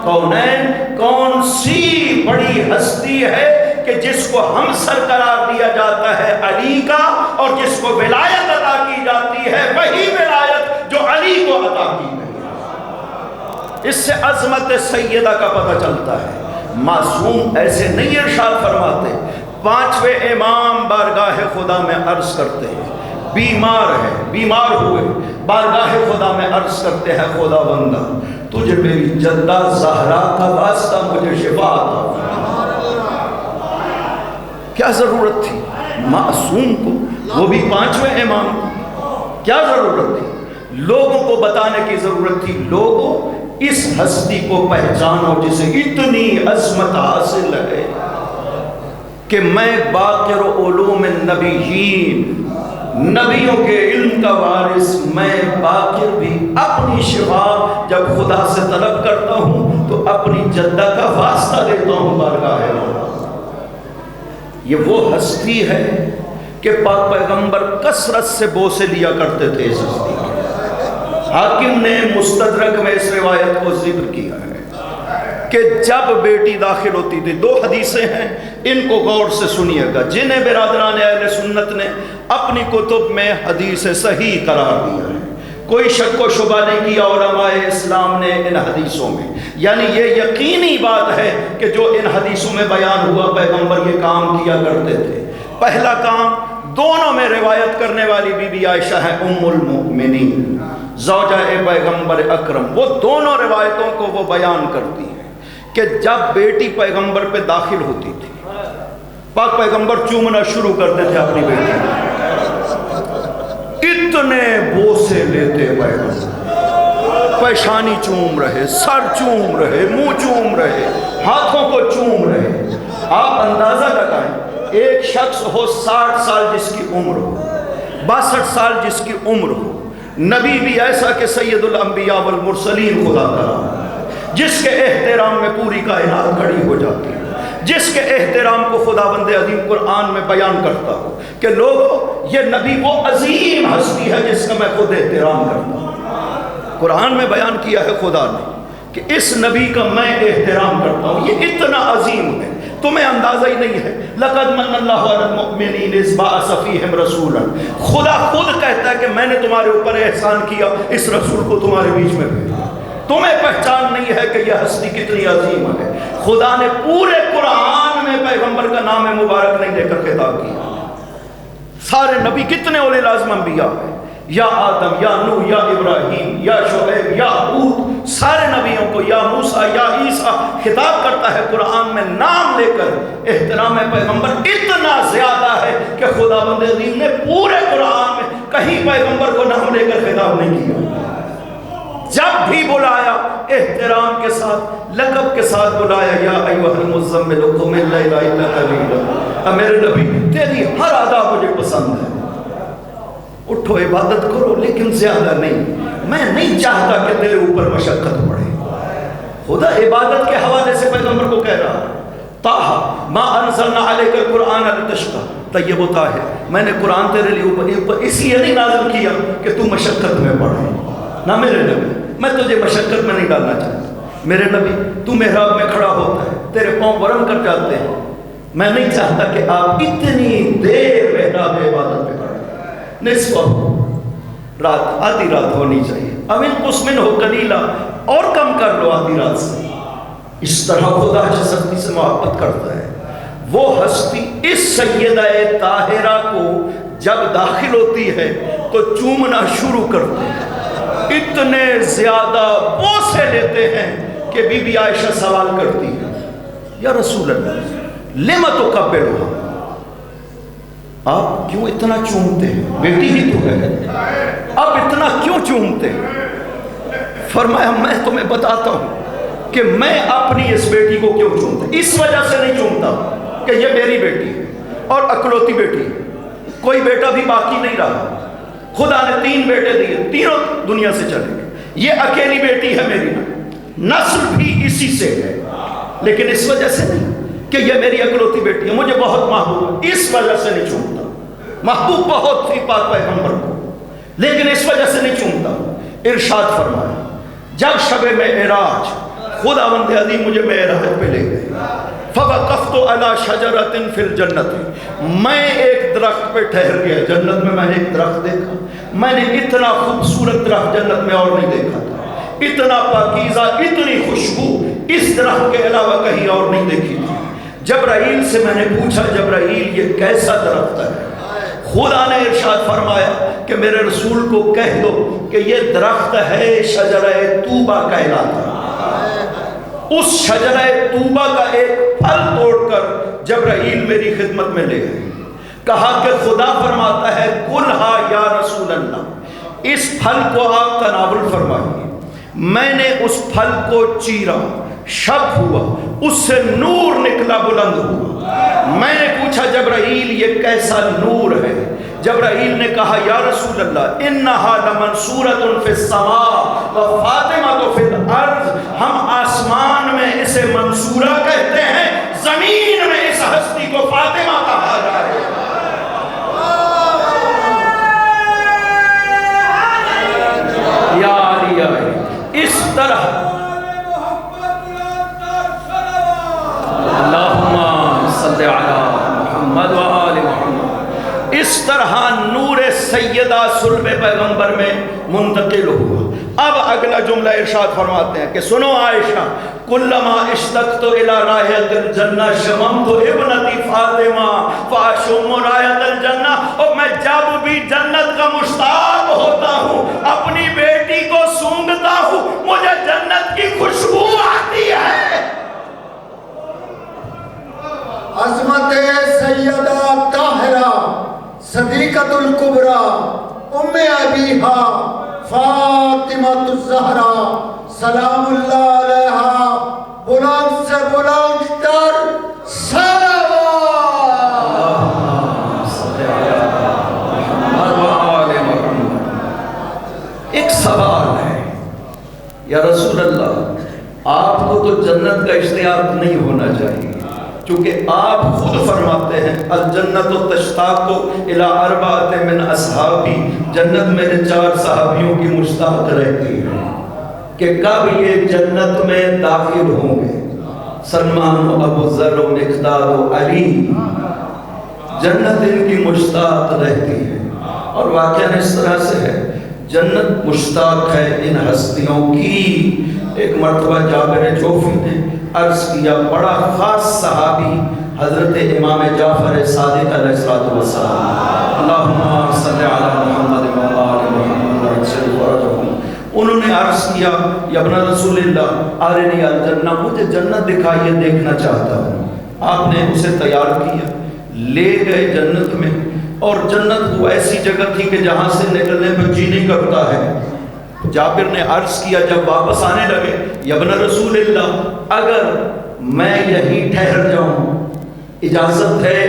کونین کون سی بڑی ہستی ہے کہ جس کو ہم سر قرار دیا جاتا ہے علی کا، اور جس کو ولایت عطا کی جاتی ہے وہی ولایت جو علی کو عطا کی گئی۔ اس سے عظمت سیدہ کا پتہ چلتا ہے۔ معصوم ایسے نہیں ارشاد فرماتے، پانچویں امام بارگاہ خدا میں عرض کرتے ہیں، بیمار ہے، بیمار ہوئے بارگاہ خدا میں عرض کرتے ہیں خدا بندہ تجھے میری جدہ زہرا کا واسطہ مجھے شفا عطا۔ کیا ضرورت تھی معصوم کو، وہ بھی پانچویں امام کو، کیا ضرورت تھی؟ لوگوں کو بتانے کی ضرورت تھی، لوگوں اس ہستی کو پہچانو جسے اتنی عظمت حاصل ہے کہ میں باقر علوم النبیین، نبیوں کے علم کا وارث، میں باقر بھی اپنی شفا جب خدا سے طلب کرتا ہوں تو اپنی جدہ کا واسطہ دیتا ہوں بارگاہ خدا۔ یہ وہ ہستی ہے کہ پاک پیغمبر کثرت سے بوسے لیا کرتے تھے اس ہستی کے۔ حاکم نے مستدرک میں اس روایت کو ذکر کیا ہے کہ جب بیٹی داخل ہوتی تھی، دو حدیثیں ہیں، ان کو غور سے سنیے گا، جنہیں برادران اہل سنت نے اپنی کتب میں حدیث صحیح قرار دیا ہے، کوئی شک و شبہ نہیں کیا علماء اسلام نے ان حدیثوں میں، یعنی یہ یقینی بات ہے کہ جو ان حدیثوں میں بیان ہوا پیغمبر یہ کام کیا کرتے تھے۔ پہلا کام، دونوں میں روایت کرنے والی بی بی عائشہ ہے ام المؤمنین، زوجہ پیغمبر اکرم، وہ دونوں روایتوں کو وہ بیان کرتی ہیں کہ جب بیٹی پیغمبر پہ داخل ہوتی تھی، پاک پیغمبر چومنا شروع کرتے تھے اپنی بیٹی کو، اتنے بوسے لیتے پیغمبر، پیشانی چوم رہے، سر چوم رہے، منہ چوم رہے، ہاتھوں کو چوم رہے۔ آپ اندازہ لگائیں، ایک شخص ہو 60 سال جس کی عمر ہو، 62 سال جس کی عمر ہو، نبی بھی ایسا کہ سید الانبیاء والمرسلین خدا تعالیٰ، جس کے احترام میں پوری کائنات کھڑی ہو جاتی ہے، جس کے احترام کو خداوند عظیم قرآن میں بیان کرتا ہو کہ لوگوں یہ نبی وہ عظیم ہستی ہے جس کا میں خود احترام کرتا ہوں۔ قرآن میں بیان کیا ہے خدا نے کہ اس نبی کا میں احترام کرتا ہوں، یہ اتنا عظیم ہے، تمہیں اندازہ ہی نہیں ہے. لقد من اللہ علی المؤمنین اذ بعث فیہم رسولا. خدا خود کہتا ہے کہ میں نے تمہارے اوپر احسان کیا، اس رسول کو تمہارے بیچ میں بھیجا. تمہیں پہچان نہیں ہے کہ یہ ہستی کتنی عظیم ہے. خدا نے پورے قرآن میں پیغمبر کا نام مبارک نہیں لے کر خطاب کیا. سارے نبی کتنے اولی العزم انبیاء ہیں، یا آدم، یا نوح، یا ابراہیم، یا شعیب، یا ہود، سارے نبیوں کو یا موسیٰ یا عیسیٰ خطاب کرتا ہے قرآن میں نام لے کر. احترام پیغمبر اتنا زیادہ ہے کہ خداوند عظیم نے پورے قرآن میں کہیں پیغمبر کو نام لے کر خطاب نہیں کیا. جب بھی بلایا احترام کے ساتھ، لقب کے ساتھ بلایا، یا ایھا المزمل قم اللیل الا قلیلا. میرے نبی تیری ہر ادا مجھے پسند ہے، اٹھو عبادت کرو لیکن زیادہ نہیں. میں نہیں چاہتا کہ تیرے اوپر مشقت پڑے. خدا عبادت کے حوالے سے پیغمبر کو کہہ رہا ہے طٰہٰ ما انزلنا علیک القرآن لتشقیٰ. طیب و طاہر، میں نے قرآن تیرے لیے اوپر اس لیے نہیں نازل کیا کہ تو مشقت میں پڑے. نہ میرے نبی، میں تجھے مشقت میں نہیں ڈالنا چاہتا. میرے نبی تو محراب میں کھڑا ہوتا ہے، تیرے پاؤں ورم کر جاتے ہیں. میں نہیں چاہتا کہ آپ اتنی دیر محراب عبادت میں کھڑے. نصف رات، آدھی رات ہونی چاہیے. اب ان قسم ہو قلیلہ، اور کم کر لو آدھی رات سے. اس طرح خدا جس ہستی سے محبت کرتا ہے، وہ ہستی اس سیدہ طاہرہ کو جب داخل ہوتی ہے تو چومنا شروع کرتے ہیں. اتنے زیادہ بوسے لیتے ہیں کہ بی بی عائشہ سوال کرتی ہے، یا رسول اللہ لما تقبلھا، آپ کیوں اتنا چومتے ہیں؟ بیٹی ہی تو ہے، آپ اتنا کیوں چومتے ہیں؟ فرمایا میں تمہیں بتاتا ہوں کہ میں اپنی اس بیٹی کو کیوں چومتا. اس وجہ سے نہیں چومتا کہ یہ میری بیٹی ہے اور اکلوتی بیٹی ہے، کوئی بیٹا بھی باقی نہیں رہا. خدا نے 3 بیٹے دیے، تینوں دنیا سے چلے گئے. یہ اکیلی بیٹی ہے میری، نسل بھی اسی سے ہے، لیکن اس وجہ سے نہیں کہ یہ میری اکلوتی بیٹی ہے، مجھے بہت محبوب ہے، اس وجہ سے نہیں چومتا. محبوب بہت تھی پاک پیغمبر کو، لیکن اس وجہ سے نہیں چومتا. ارشاد فرمایا جب شب معراج خداوند عظیم مجھے معراج پہ لے گئے، فوقفت علی شجرۃ فی الجنۃ، میں ایک درخت پہ ٹھہر گیا جنت میں. میں نے ایک درخت دیکھا، میں نے اتنا خوبصورت درخت جنت میں اور نہیں دیکھا تھا. اتنا پاکیزہ، اتنی خوشبو اس درخت کے علاوہ کہیں اور نہیں دیکھی تھی. جبرائیل سے میں نے پوچھا جبرائیل یہ کیسا درخت ہے؟ خدا نے ارشاد فرمایا کہ میرے رسول کو کہہ دو کہ یہ درخت ہے شجرہ طوبہ کہلاتا. اس شجرہ طوبہ کا ایک پھل توڑ کر جبرائیل میری خدمت میں لے گئے. کہا کہ خدا فرماتا ہے کلھا یا رسول اللہ، اس پھل کو آپ تناول فرمائیے. میں نے اس پھل کو چیرا، شب ہوا، اس سے نور نکلا، بلند ہوا. میں نے پوچھا جبرائیل یہ کیسا نور ہے؟ جبرائیل نے کہا یا رسول اللہ انہا لمنصورۃ فی السماء وفاطمۃ فی الارض، ہم آسمان میں اسے منصورہ کہتے ہیں، زمین میں اس ہستی کو فاطمہ کہا جائے. یا علی اس طرح اللہم صلی علی محمد و آل محمد، اس طرح نور سیدہ صلب پیغمبر میں منتقل ہوا. اب اگلا جملہ ارشاد فرماتے ہیں کہ سنو عائشہ، کلما اشتقت الی رائحۃ الجنہ شممت ابنتی فاطمہ فاشم رائحۃ الجنہ، اور میں جب بھی جنت کا مشتاق ہوتا ہوں اپنی بیٹی کو سونگھتا ہوں، مجھے جنت کی خوشبو آتی ہے. عظمت سیدہ طاہرہ صدیقۃ الکبریٰ ام ابیہا فاطمہ الزہرا سلام اللہ علیہا، بلند سے بلند تر صلوات. ایک سوال ہے یا رسول اللہ، آپ کو تو جنت کا اشتیاق نہیں ہونا چاہیے، چونکہ آپ خود فرماتے ہیں الجنت تشتاق الی اربعۃ من اصحابی، جنت میرے 4 صحابیوں کی مشتاق رہتی ہے کہ کب یہ جنت میں داخل ہوں گے. سلمان و ابو ذر و مقداد و علی، جنت ان کی مشتاق رہتی ہے۔ اور واقعہ اس طرح سے ہے، جنت مشتاق ہے ان ہستیوں کی۔ ایک مرتبہ جابر جوفی نے عرض کیا، بڑا خاص صحابی حضرت امام جعفر صادق علیہ السلام، اللہم صلی علی محمد و آل محمد وعجل فرجہم، انہوں نے عرض کیا، یا ابن رسول اللہ ارنی الجنہ، مجھے جنت دکھائیے، دیکھنا چاہتا ہوں۔ آپ نے اسے تیار کیا، لے گئے جنت میں، اور جنت وہ ایسی جگہ تھی کہ جہاں سے نکلنے پر جی نہیں کرتا ہے۔ جابر نے عرض کیا جب واپس آنے لگے، یا ابن رسول اللہ اگر میں یہیں ٹھہر جاؤں اجازت ہے؟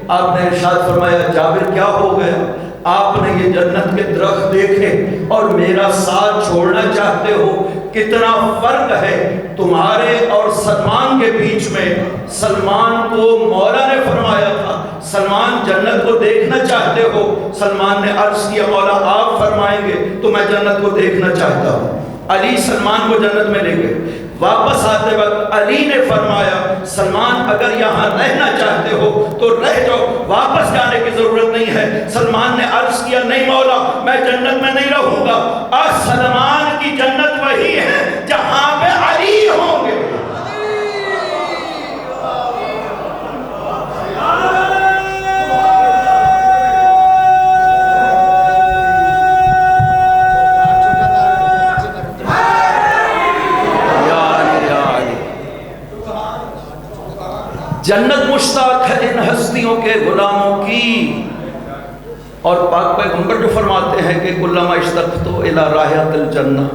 آپ نے ارشاد فرمایا، جابر کیا ہو گیا؟ آپ نے یہ جنت کے درخت دیکھے اور میرا ساتھ چھوڑنا چاہتے ہو؟ کتنا فرق ہے تمہارے اور سلمان کے بیچ میں۔ سلمان کو مولا نے فرمایا تھا، سلمان جنت کو دیکھنا چاہتے ہو؟ سلمان نے عرض کیا، مولا آپ فرمائیں گے تو میں جنت کو دیکھنا چاہتا ہوں۔ علی سلمان کو جنت میں لے گئے، واپس آتے وقت علی نے فرمایا، سلمان اگر یہاں رہنا چاہتے ہو تو رہ جاؤ، واپس جانے کی ضرورت نہیں ہے۔ سلمان نے عرض کیا، نہیں مولا میں جنت میں نہیں رہوں گا۔ آج سلمان کی جنت وہی ہے جہاں پہ علی ہوں گے۔ جنت مشتاق ہے ان ہستیوں کے غلاموں کی۔ اور پاک پیغمبر جو فرماتے ہیں کہ کلما اشتقت الی رائحۃ الجنہ،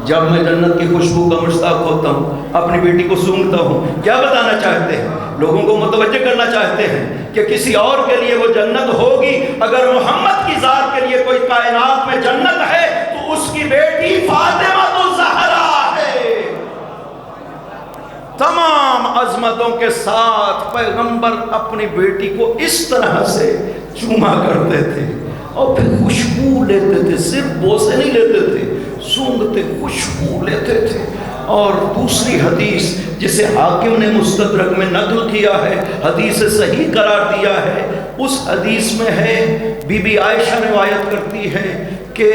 جب میں جنت کی خوشبو کا مشتاق ہوتا ہوں اپنی بیٹی کو سونگھتا ہوں۔ کیا بتانا چاہتے ہیں؟ لوگوں کو متوجہ کرنا چاہتے ہیں کہ کسی اور کے لیے وہ جنت ہوگی۔ اگر محمد کی ذات کے لیے کوئی کائنات میں جنت ہے تو اس کی بیٹی فاطمہ الزہرا ہے۔ تمام عظمتوں کے ساتھ پیغمبر اپنی بیٹی کو اس طرح سے چوما کرتے تھے اور پھر خوشبو لیتے تھے، صرف بوسے نہیں لیتے تھے، سونگھتے خوشبو لیتے تھے۔ اور دوسری حدیث جسے حاکم نے مستدرک میں نقل کیا ہے، حدیث صحیح قرار دیا ہے، اس حدیث میں ہے، بی بی عائشہ روایت کرتی ہے کہ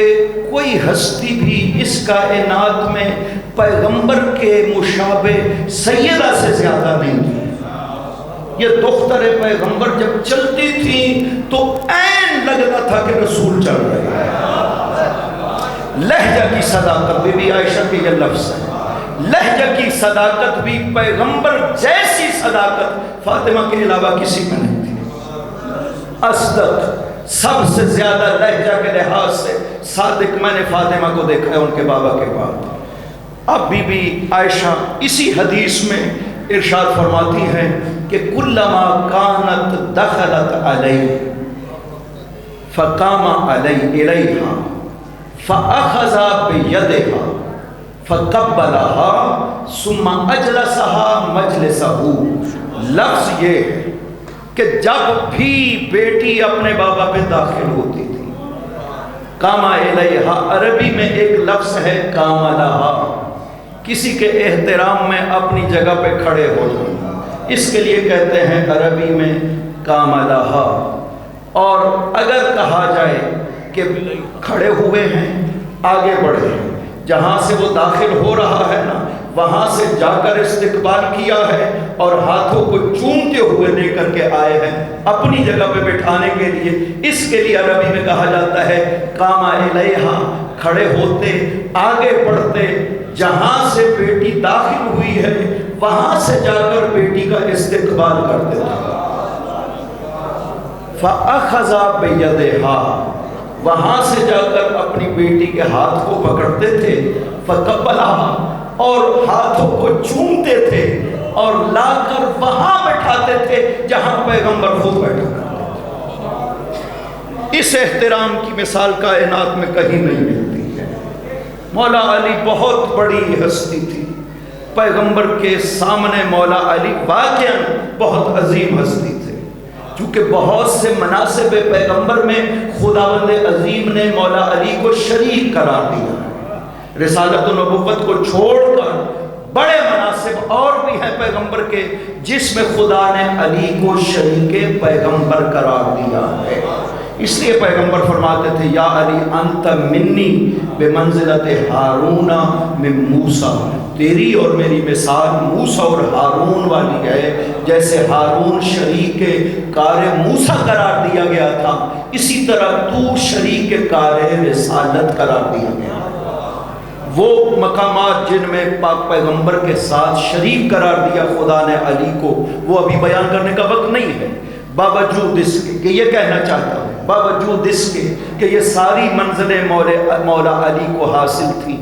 کوئی ہستی بھی اس کائنات میں پیغمبر کے مشابہ سیدہ سے زیادہ نہیں تھی۔ یہ دختر پیغمبر جب چلتی تھی تو عین لگتا تھا کہ رسول چل رہے ہیں۔ لہجہ کی صداقت، بی بی عائشہ کے یہ لفظ ہے، لہجہ کی صداقت بھی پیغمبر جیسی صداقت فاطمہ کے علاوہ کسی میں نہیں تھی۔ اصدق، سب سے زیادہ لہجہ کے لحاظ سے صادق میں نے فاطمہ کو دیکھا ہے ان کے بابا کے بعد۔ اب بی بی عائشہ اسی حدیث میں ارشاد فرماتی ہیں کہ کلما کانت دخلت علیہ فقام الیہا فاخذ بیدہا فقبلہا ثم اجلسہا مجلسہ۔ لفظ یہ ہے کہ جب بھی بیٹی اپنے بابا پہ داخل ہوتی تھی، کاما الیہا، عربی میں ایک لفظ ہے کاما لہا، کسی کے احترام میں اپنی جگہ پہ کھڑے ہو جانا، اس کے لیے کہتے ہیں عربی میں کاما لہا۔ اور اگر کہا جائے کہ کھڑے ہوئے ہیں، آگے بڑھے ہیں، جہاں سے وہ داخل ہو رہا ہے نا وہاں سے جا کر استقبال کیا ہے اور ہاتھوں کو چومتے ہوئے لے کر کے آئے ہیں اپنی جگہ پہ بٹھانے کے لیے، اس کے لیے عربی میں کہا جاتا ہے کاما الیہا، کھڑے ہوتے، آگے بڑھتے، جہاں سے بیٹی داخل ہوئی ہے وہاں سے جا کر بیٹی کا استقبال کرتے تھے۔ فَأَخَذَ بِيَدِهَا، وہاں سے جا کر اپنی بیٹی کے ہاتھ کو پکڑتے تھے، فَقَبَّلَهَا، اور ہاتھوں کو چومتے تھے اور لا کر وہاں بٹھاتے تھے جہاں پیغمبر خود بیٹھا کرتے تھے۔ اس احترام کی مثال کائنات میں کہیں نہیں ملتی ہے۔ مولا علی بہت بڑی ہستی تھی، پیغمبر کے سامنے مولا علی واقعاً بہت عظیم ہستی تھے، چونکہ بہت سے مناصب پیغمبر میں خداوند عظیم نے مولا علی کو شریک قرار دیا۔ رسالت و نبوت کو چھوڑ کر بڑے مناصب اور بھی ہیں پیغمبر کے جس میں خدا نے علی کو شریک پیغمبر قرار دیا ہے۔ اس لیے پیغمبر فرماتے تھے یا علی انت منی بمنزلت ہارون من موسیٰ، تیری اور میری مثال موسیٰ اور ہارون والی ہے، جیسے ہارون شریک کار موسیٰ قرار دیا گیا تھا اسی طرح تو شریک کار رسالت قرار دیا گیا۔ وہ مقامات جن میں پاک پیغمبر کے ساتھ شریک قرار دیا خدا نے علی کو، وہ ابھی بیان کرنے کا وقت نہیں ہے، باوجود اس کے کہ یہ کہنا چاہتا ہوں، باوجود اس کے کہ یہ ساری منزلیں مولا علی کو حاصل تھیں،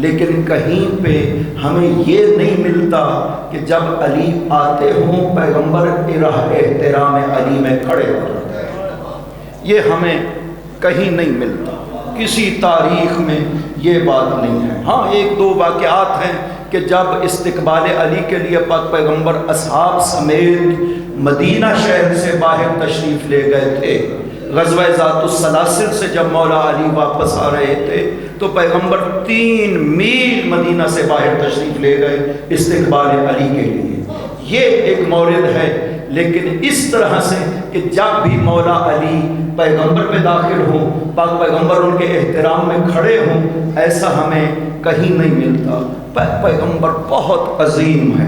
لیکن کہیں پہ ہمیں یہ نہیں ملتا کہ جب علی آتے ہوں پیغمبر احترام علی میں کھڑے ہو جاتے ہیں، یہ ہمیں کہیں نہیں ملتا، کسی تاریخ میں یہ بات نہیں ہے۔ ہاں ایک دو واقعات ہیں کہ جب استقبال علی کے لیے پاک پیغمبر اصحاب سمیت مدینہ شہر سے باہر تشریف لے گئے تھے، غزوہ ذات السلاسل سے جب مولا علی واپس آ رہے تھے تو پیغمبر 3 میل مدینہ سے باہر تشریف لے گئے استقبال علی کے لیے، یہ ایک مورد ہے۔ لیکن اس طرح سے کہ جب بھی مولا علی پیغمبر پہ داخل ہوں، پاک پیغمبر ان کے احترام میں کھڑے ہوں، ایسا ہمیں کہیں نہیں ملتا۔ پیغمبر بہت عظیم ہے،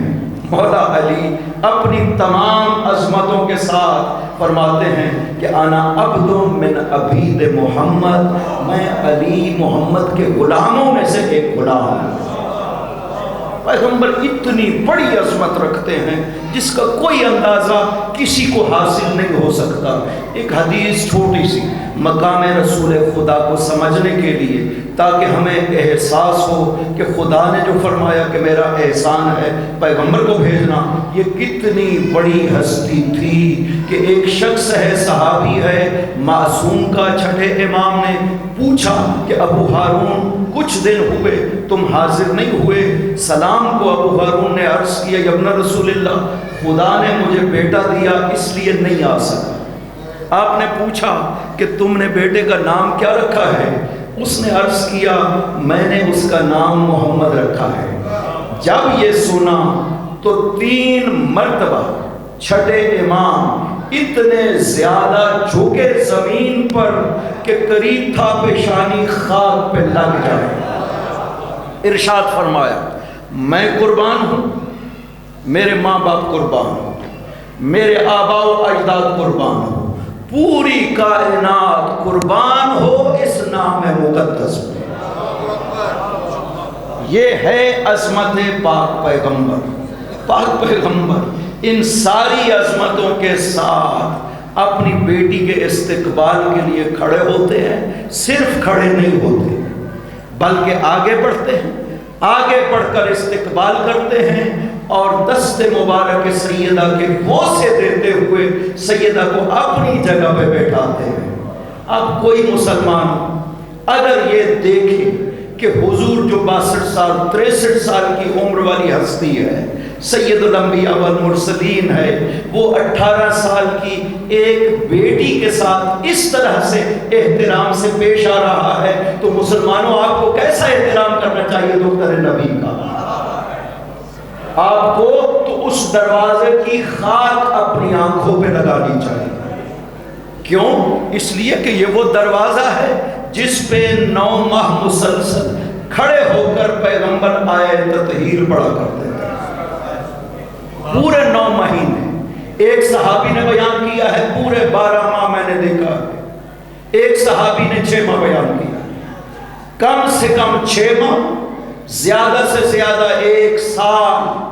مولا علی اپنی تمام عظمتوں کے ساتھ فرماتے ہیں کہ انا عبد من عبید محمد، میں علی محمد کے غلاموں میں سے ایک غلام ہوں۔ پیغمبر اتنی بڑی عظمت رکھتے ہیں جس کا کوئی اندازہ کسی کو حاصل نہیں ہو سکتا۔ ایک حدیث چھوٹی سی مقام رسول خدا کو سمجھنے کے لیے، تاکہ ہمیں احساس ہو کہ خدا نے جو فرمایا کہ میرا احسان ہے پیغمبر کو بھیجنا، یہ کتنی بڑی ہستی تھی کہ ایک شخص ہے، صحابی ہے معصوم کا، چھٹے امام نے پوچھا کہ ابو ہارون کچھ دن ہوئے تم حاضر نہیں ہوئے۔ سلام کو ابو ہارون نے عرض کیا یا ابن رسول اللہ، خدا نے مجھے بیٹا دیا اس لیے نہیں آ سکا۔ آپ نے پوچھا کہ تم نے بیٹے کا نام کیا رکھا ہے؟ اس نے عرض کیا میں نے اس کا نام محمد رکھا ہے۔ جب یہ سنا تو 3 مرتبہ چھٹے امام اتنے زیادہ جھکے زمین پر کہ قریب تھا پیشانی خاک پہ لگ جائے۔ ارشاد فرمایا میں قربان ہوں، میرے ماں باپ قربان ہوں، میرے آباء و اجداد قربان ہوں، پوری کائنات قربان ہو اس نام مقدس میں۔ یہ ہے عظمت پاک پیغمبر۔ پاک پیغمبر ان ساری عظمتوں کے ساتھ اپنی بیٹی کے استقبال کے لیے کھڑے ہوتے ہیں، صرف کھڑے نہیں ہوتے بلکہ آگے بڑھتے ہیں، آگے بڑھ کر استقبال کرتے ہیں اور دست مبارک سیدہ کے بوسے دیتے ہوئے سیدہ کو اپنی جگہ پہ بیٹھاتے ہیں۔ اب کوئی مسلمان اگر یہ دیکھے کہ حضور جو 62 سال 63 سال کی عمر والی ہستی ہے، سید الانبیاء والمرسلین ہے، وہ 18 سال کی ایک بیٹی کے ساتھ اس طرح سے احترام سے پیش آ رہا ہے تو مسلمانوں آپ کو کیسا احترام کرنا چاہیے دختر نبی کا؟ آپ کو تو اس دروازے کی خاک اپنی آنکھوں پہ لگانی چاہیے۔ کیوں؟ اس لیے کہ یہ وہ دروازہ ہے جس پہ 9 ماہ مسلسل کھڑے ہو کر پیغمبر آیت تطہیر پڑھا کرتے تھے، پورے 9 مہینے۔ ایک صحابی نے بیان کیا ہے پورے 12 ماہ میں نے دیکھا ہے، ایک صحابی نے 6 ماہ بیان کیا، کم سے کم 6 ماہ، زیادہ سے زیادہ 1 سال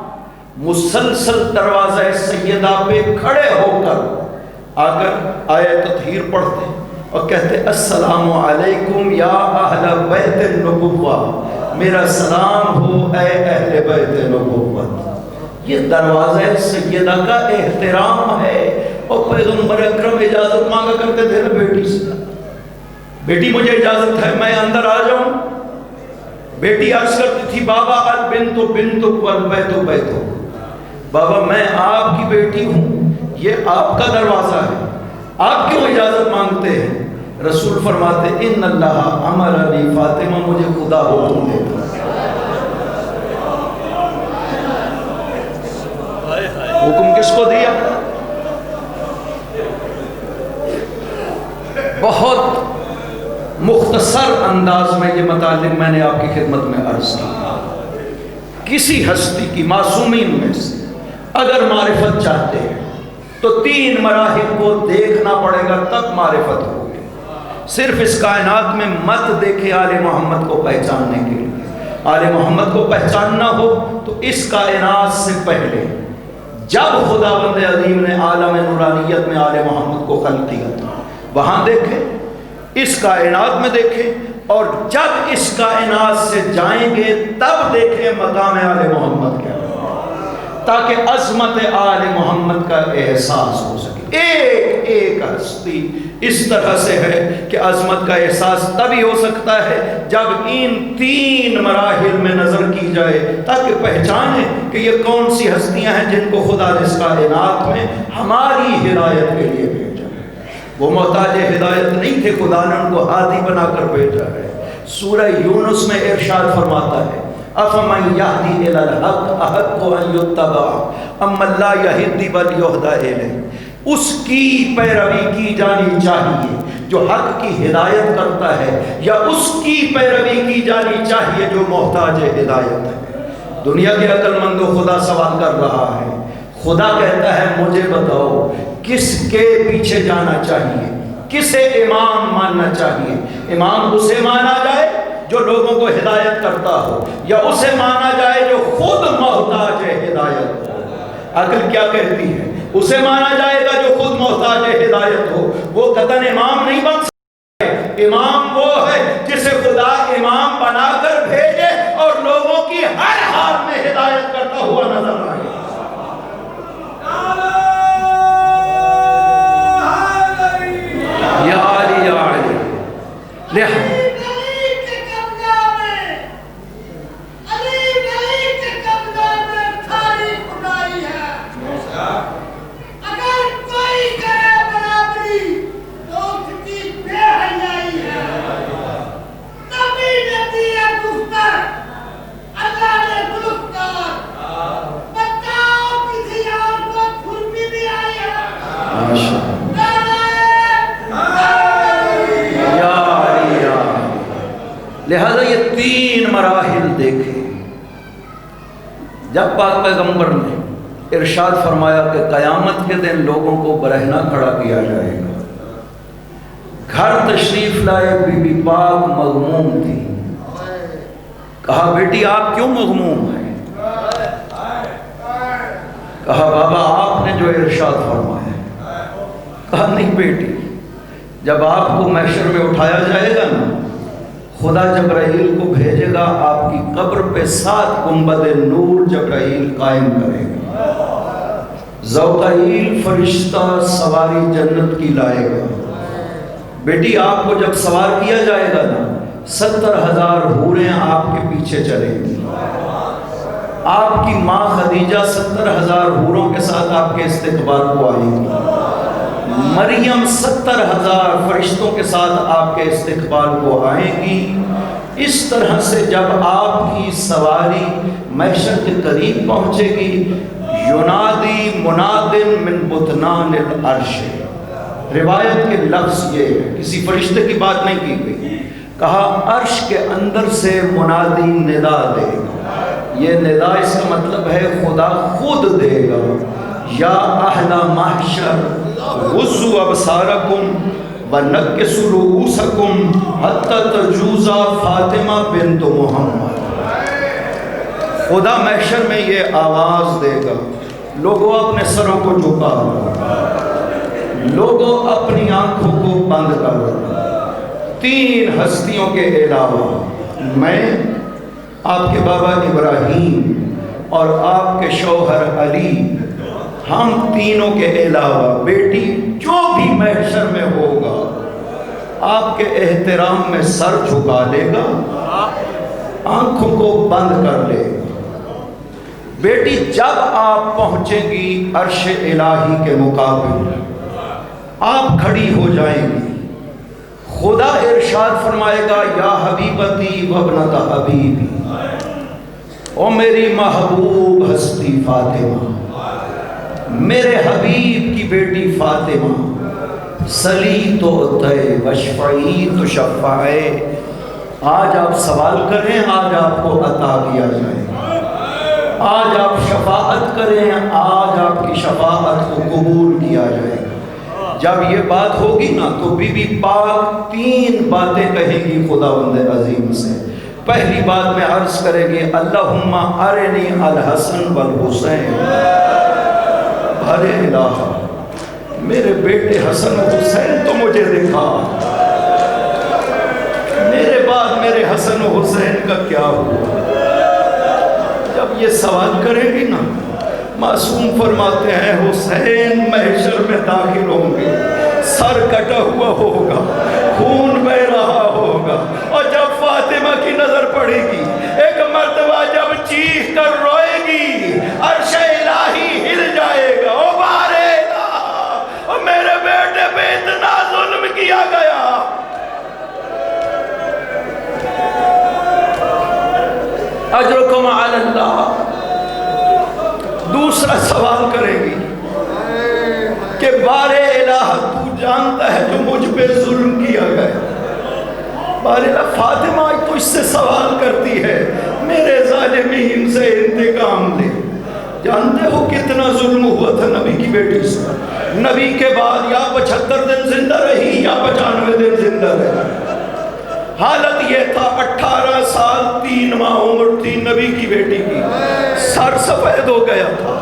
مسلسل دروازہ سیدہ پہ کھڑے ہو کر آ کر آیت تطہیر پڑھتے اور کہتے السلام علیکم یا اہل بیت النبوہ، میرا سلام ہو اے اہل بیت نبوت۔ یہ دروازہ سیدہ کا احترام ہے۔ اور پیغمبر اکرم اجازت مانگا کرتے تھے نا بیٹی سے، بیٹی مجھے اجازت ہے میں اندر آ جاؤں؟ بیٹی عرض کرتی تھی بابا البنت بنتک والبیت بیتک، بابا میں آپ کی بیٹی ہوں، یہ آپ کا دروازہ ہے، آپ کیوں اجازت مانگتے ہیں؟ رسول فرماتے ان اللہ امرنی فاطمہ، مجھے خدا حکم دیتا حکم کس کو دیا؟ بہت مختصر انداز میں یہ مطالب میں نے آپ کی خدمت میں عرض کیا۔ کسی ہستی کی معصومین میں سے اگر معرفت چاہتے ہیں تو 3 مراحل کو دیکھنا پڑے گا، تب معرفت ہوگی۔ صرف اس کائنات میں مت دیکھے آل محمد کو پہچاننے کے لیے۔ آل محمد کو پہچاننا ہو تو اس کائنات سے پہلے جب خداوند عظیم نے عالم نورانیت میں آل محمد کو خلق کیا تھا وہاں دیکھیں، اس کائنات میں دیکھیں، اور جب اس کائنات سے جائیں گے تب دیکھیں مقام آل محمد کیا ہے، تاکہ عظمت آل محمد کا احساس ہو سکے۔ ایک ایک ہستی اس طرح سے ہے کہ عظمت کا احساس تبھی ہو سکتا ہے جب ان 3 مراحل میں نظر کی جائے، تاکہ پہچانیں کہ یہ کون سی ہستیاں ہیں جن کو خدا نے اس کائنات میں ہماری ہدایت کے لیے بھیجا۔ وہ محتاج ہدایت نہیں تھے، خدا نے ان کو ہادی بنا کر بھیجا ہے۔ سورہ یونس میں ارشاد فرماتا ہے افمن یہدی الی الحق احق ان یتبع امن لا یہدی بل یہدی الیہ، اس کی پیروی کی جانی چاہیے جو حق کی ہدایت کرتا ہے، یا اس کی پیروی کی جانی چاہیے جو محتاج ہدایت ہے۔ دنیا کے عقل مندوں خدا سوال کر رہا ہے، خدا کہتا ہے مجھے بتاؤ کس کے پیچھے جانا چاہیے، کسے امام ماننا چاہیے؟ امام اسے مانا جائے جو لوگوں کو ہدایت کرتا ہو، یا اسے مانا جائے جو خود محتاج ہدایت ہو؟ عقل کیا کہتی ہے؟ اسے مانا جائے گا جو خود محتاج ہدایت ہو۔ وہ قطعاً امام نہیں بن سکتا ہے۔ امام وہ ہے جسے خدا امام بنا کر بھیجے اور لوگوں کی ہر حال میں ہدایت کرتا ہوا نظر آئے۔ یا علی یا علی لہذا لہذا یہ 3 مراحل دیکھیں۔ جب پاک پیغمبر نے ارشاد فرمایا کہ قیامت کے دن لوگوں کو برہنہ کھڑا کیا جائے گا، گھر تشریف لائے بی بی پاک مغموم تھی۔ کہا بیٹی آپ کیوں مغموم ہیں؟ کہا بابا آپ نے جو ارشاد فرمایا۔ کہا نہیں بیٹی، جب آپ کو محشر میں اٹھایا جائے گا نا، خدا جبرائیل کو بھیجے گا، آپ کی قبر پہ 7 گنبد نور جبرائیل قائم کرے گا، ذوقائیل فرشتہ سواری جنت کی لائے گا۔ بیٹی آپ کو جب سوار کیا جائے گا نا، 70,000 حوریں آپ کے پیچھے چلیں گی۔ آپ کی ماں خدیجہ 70,000 حوروں کے ساتھ آپ کے استقبال کو آئے گی۔ مریم 70,000 فرشتوں کے ساتھ آپ کے استقبال کو آئے گی۔ اس طرح سے جب آپ کی سواری محشر کے قریب پہنچے گی، ینادی منادن من بطنان العرش، روایت کے لفظ یہ ہے، کسی فرشتے کی بات نہیں کی گئی، کہا عرش کے اندر سے منادی ندا دے گا۔ یہ ندا اس کا مطلب ہے خدا خود دے گا، یا اہل محشر غضوا ابصارکم ونکسوا رؤوسکم حتی تجوز فاطمہ بنت محمد۔ خدا محشر میں یہ آواز دے گا، لوگوں اپنے سروں کو جھکا دو، لوگوں اپنی آنکھوں کو بند کر دو۔ 3 ہستیوں کے علاوہ میں، آپ کے بابا ابراہیم اور آپ کے شوہر علی، ہم تینوں کے علاوہ بیٹی جو بھی محشر میں ہوگا آپ کے احترام میں سر جھکا لے گا، آنکھوں کو بند کر لے گا۔ بیٹی جب آپ پہنچیں گی عرش الہی کے مقابل، آپ کھڑی ہو جائیں گی، خدا ارشاد فرمائے گا یا حبیبتی وابنت حبیبی، او میری محبوب ہستی فاطمہ، میرے حبیب کی بیٹی فاطمہ، سلی تو طے وشفعی تو شفاعے، آج آپ سوال کریں آج آپ کو عطا کیا جائے، آج آپ شفاعت کریں آج آپ کی شفاعت کو قبول کیا جائے۔ جب یہ بات ہوگی نا تو بی بی پاک 3 باتیں کہیں گی خداوند عظیم سے۔ پہلی بات میں عرض کرے گی اللہم ارنی الحسن والحسین، ارے الہ میرے بیٹے حسن و حسین تو مجھے دکھا، میرے بعد میرے حسن و حسین کا کیا ہوا؟ جب یہ سوال کرے گی نا، معصوم فرماتے ہیں حسین محشر میں داخل ہوں گے، سر کٹا ہوا ہوگا، خون بہ رہا ہوگا، اور جب فاطمہ کی نظر پڑے گی، ایک مرتبہ جب چیخ کر روئے گی، عرش الہی ہل جائے گا، او بارے الہ میرے بیٹے پہ اتنا ظلم کیا گیا۔ اجرکم علی اللہ۔ دوسرا سوال کرے گی کہ بارے الہ تو جانتا ہے جو مجھ پہ ظلم کیا گیا۔ بارے الہ فاطمہ آج تو اس سے سوال کرتی ہے میرے ظالمین سے انتقام لے۔ جانتے ہو کتنا ظلم ہوا تھا نبی کی بیٹی سے؟ نبی کے بعد یا 75 دن زندہ رہی یا 95 دن زندہ رہی۔ حالت یہ تھا 18 سال 3 ماہ عمر تھی نبی کی بیٹی کی، سر سفید ہو گیا تھا،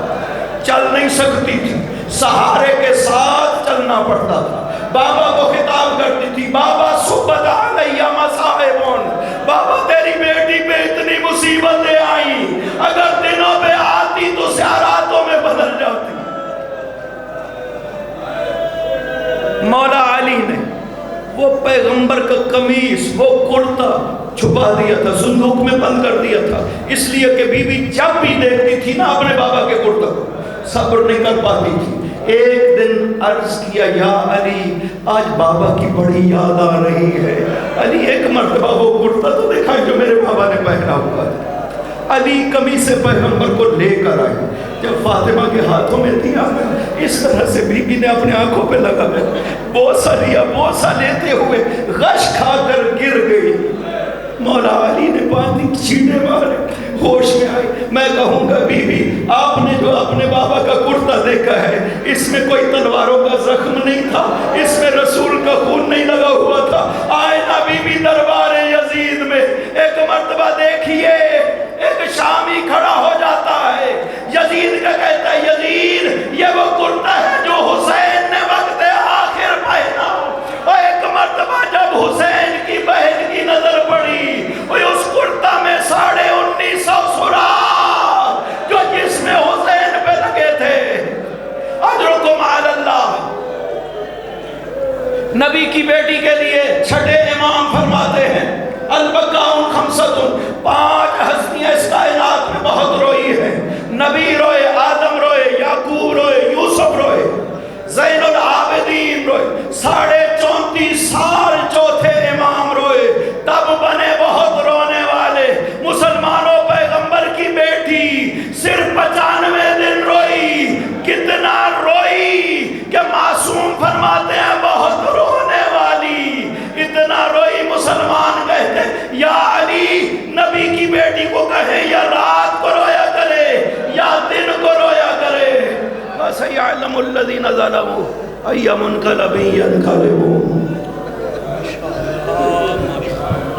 چل نہیں سکتی تھی، سہارے کے ساتھ چلنا پڑتا تھا۔ بابا کو خطاب کرتی تھی بابا صبت علیہ مصائبون، بابا تیری بیٹی پہ اتنی مصیبتیں آئیں، اگر دنوں پہ آتی تو سیاراتوں میں بدل جاتی۔ مولا علی نے وہ پیغمبر کا قمیص وہ کرتا چھپا دیا تھا، صندوق میں بند کر دیا تھا، اس لیے کہ بی بی جب بھی دیکھتی تھی نا اپنے بابا کے کرتا کو صبر نہیں کر پاتی تھی۔ ایک دن عرض کیا یا علی آج بابا کی بڑی یاد آ رہی ہے۔ علی ایک مرتبہ وہ کرتا تو دیکھا جو میرے بابا نے پہنا ہوا تھا۔ علی قمیص پیغمبر کو لے کر آئے، جب فاطمہ کے ہاتھوں میں دیا اس طرح سے بی بی نے اپنے آنکھوں پہ لگا بوسہ لیا، بوسہ لیتے ہوئے غش کھا کر گر گئی۔ مولا علی نے 5 دن چھیٹے مارے، ہوش میں آئی۔ میں کہوں گا بی بی آپ نے جو اپنے بابا کا کرتا دیکھا ہے اس میں کوئی تلواروں کا زخم نہیں تھا، اس میں رسول کا خون نہیں لگا ہوا تھا۔ آئے نا بی بی دربار یزید میں، ایک مرتبہ دیکھیے ایک شامی کھڑا ہو جاتا ہے، یزید کا کہتا ہے یزید یہ وہ کرتا ہے جو حسین نے وقت آخر پہنا۔ اور ایک مرتبہ جب حسین کی بہن کی نظر پڑی اس کرتا میں 1950 سوراخ جو جس میں حسین پہ لگے تھے۔ اجرکم علی اللہ۔ نبی کی بیٹی کے لیے چھٹے امام فرماتے ہیں البقاء خمسۃ، 5 ہستیاں اس کائنات میں بہت روئی ہیں۔ نبی روئے، آدم روئے، یعقوب روئے، یوسف روئے، زین العابدین روئے، 34.5 سال چوتھے امام روئے، تب بنے بہت رونے والے مسلمانوں۔ پیغمبر کی بیٹی صرف 95 دن روئی، کتنا روئی کہ معصوم فرماتے ہیں بہت رونے والی، اتنا روئی مسلمان کہتے یا علی نبی کی بیٹی کو کہے یا رات کو رویا کرے یا دن کو رویا کرے۔ وَسَيَعْلَمُ الَّذِينَ ظَلَمُوا أَيَّ مُنْقَلَبٍ يَنْقَلِبُونَ۔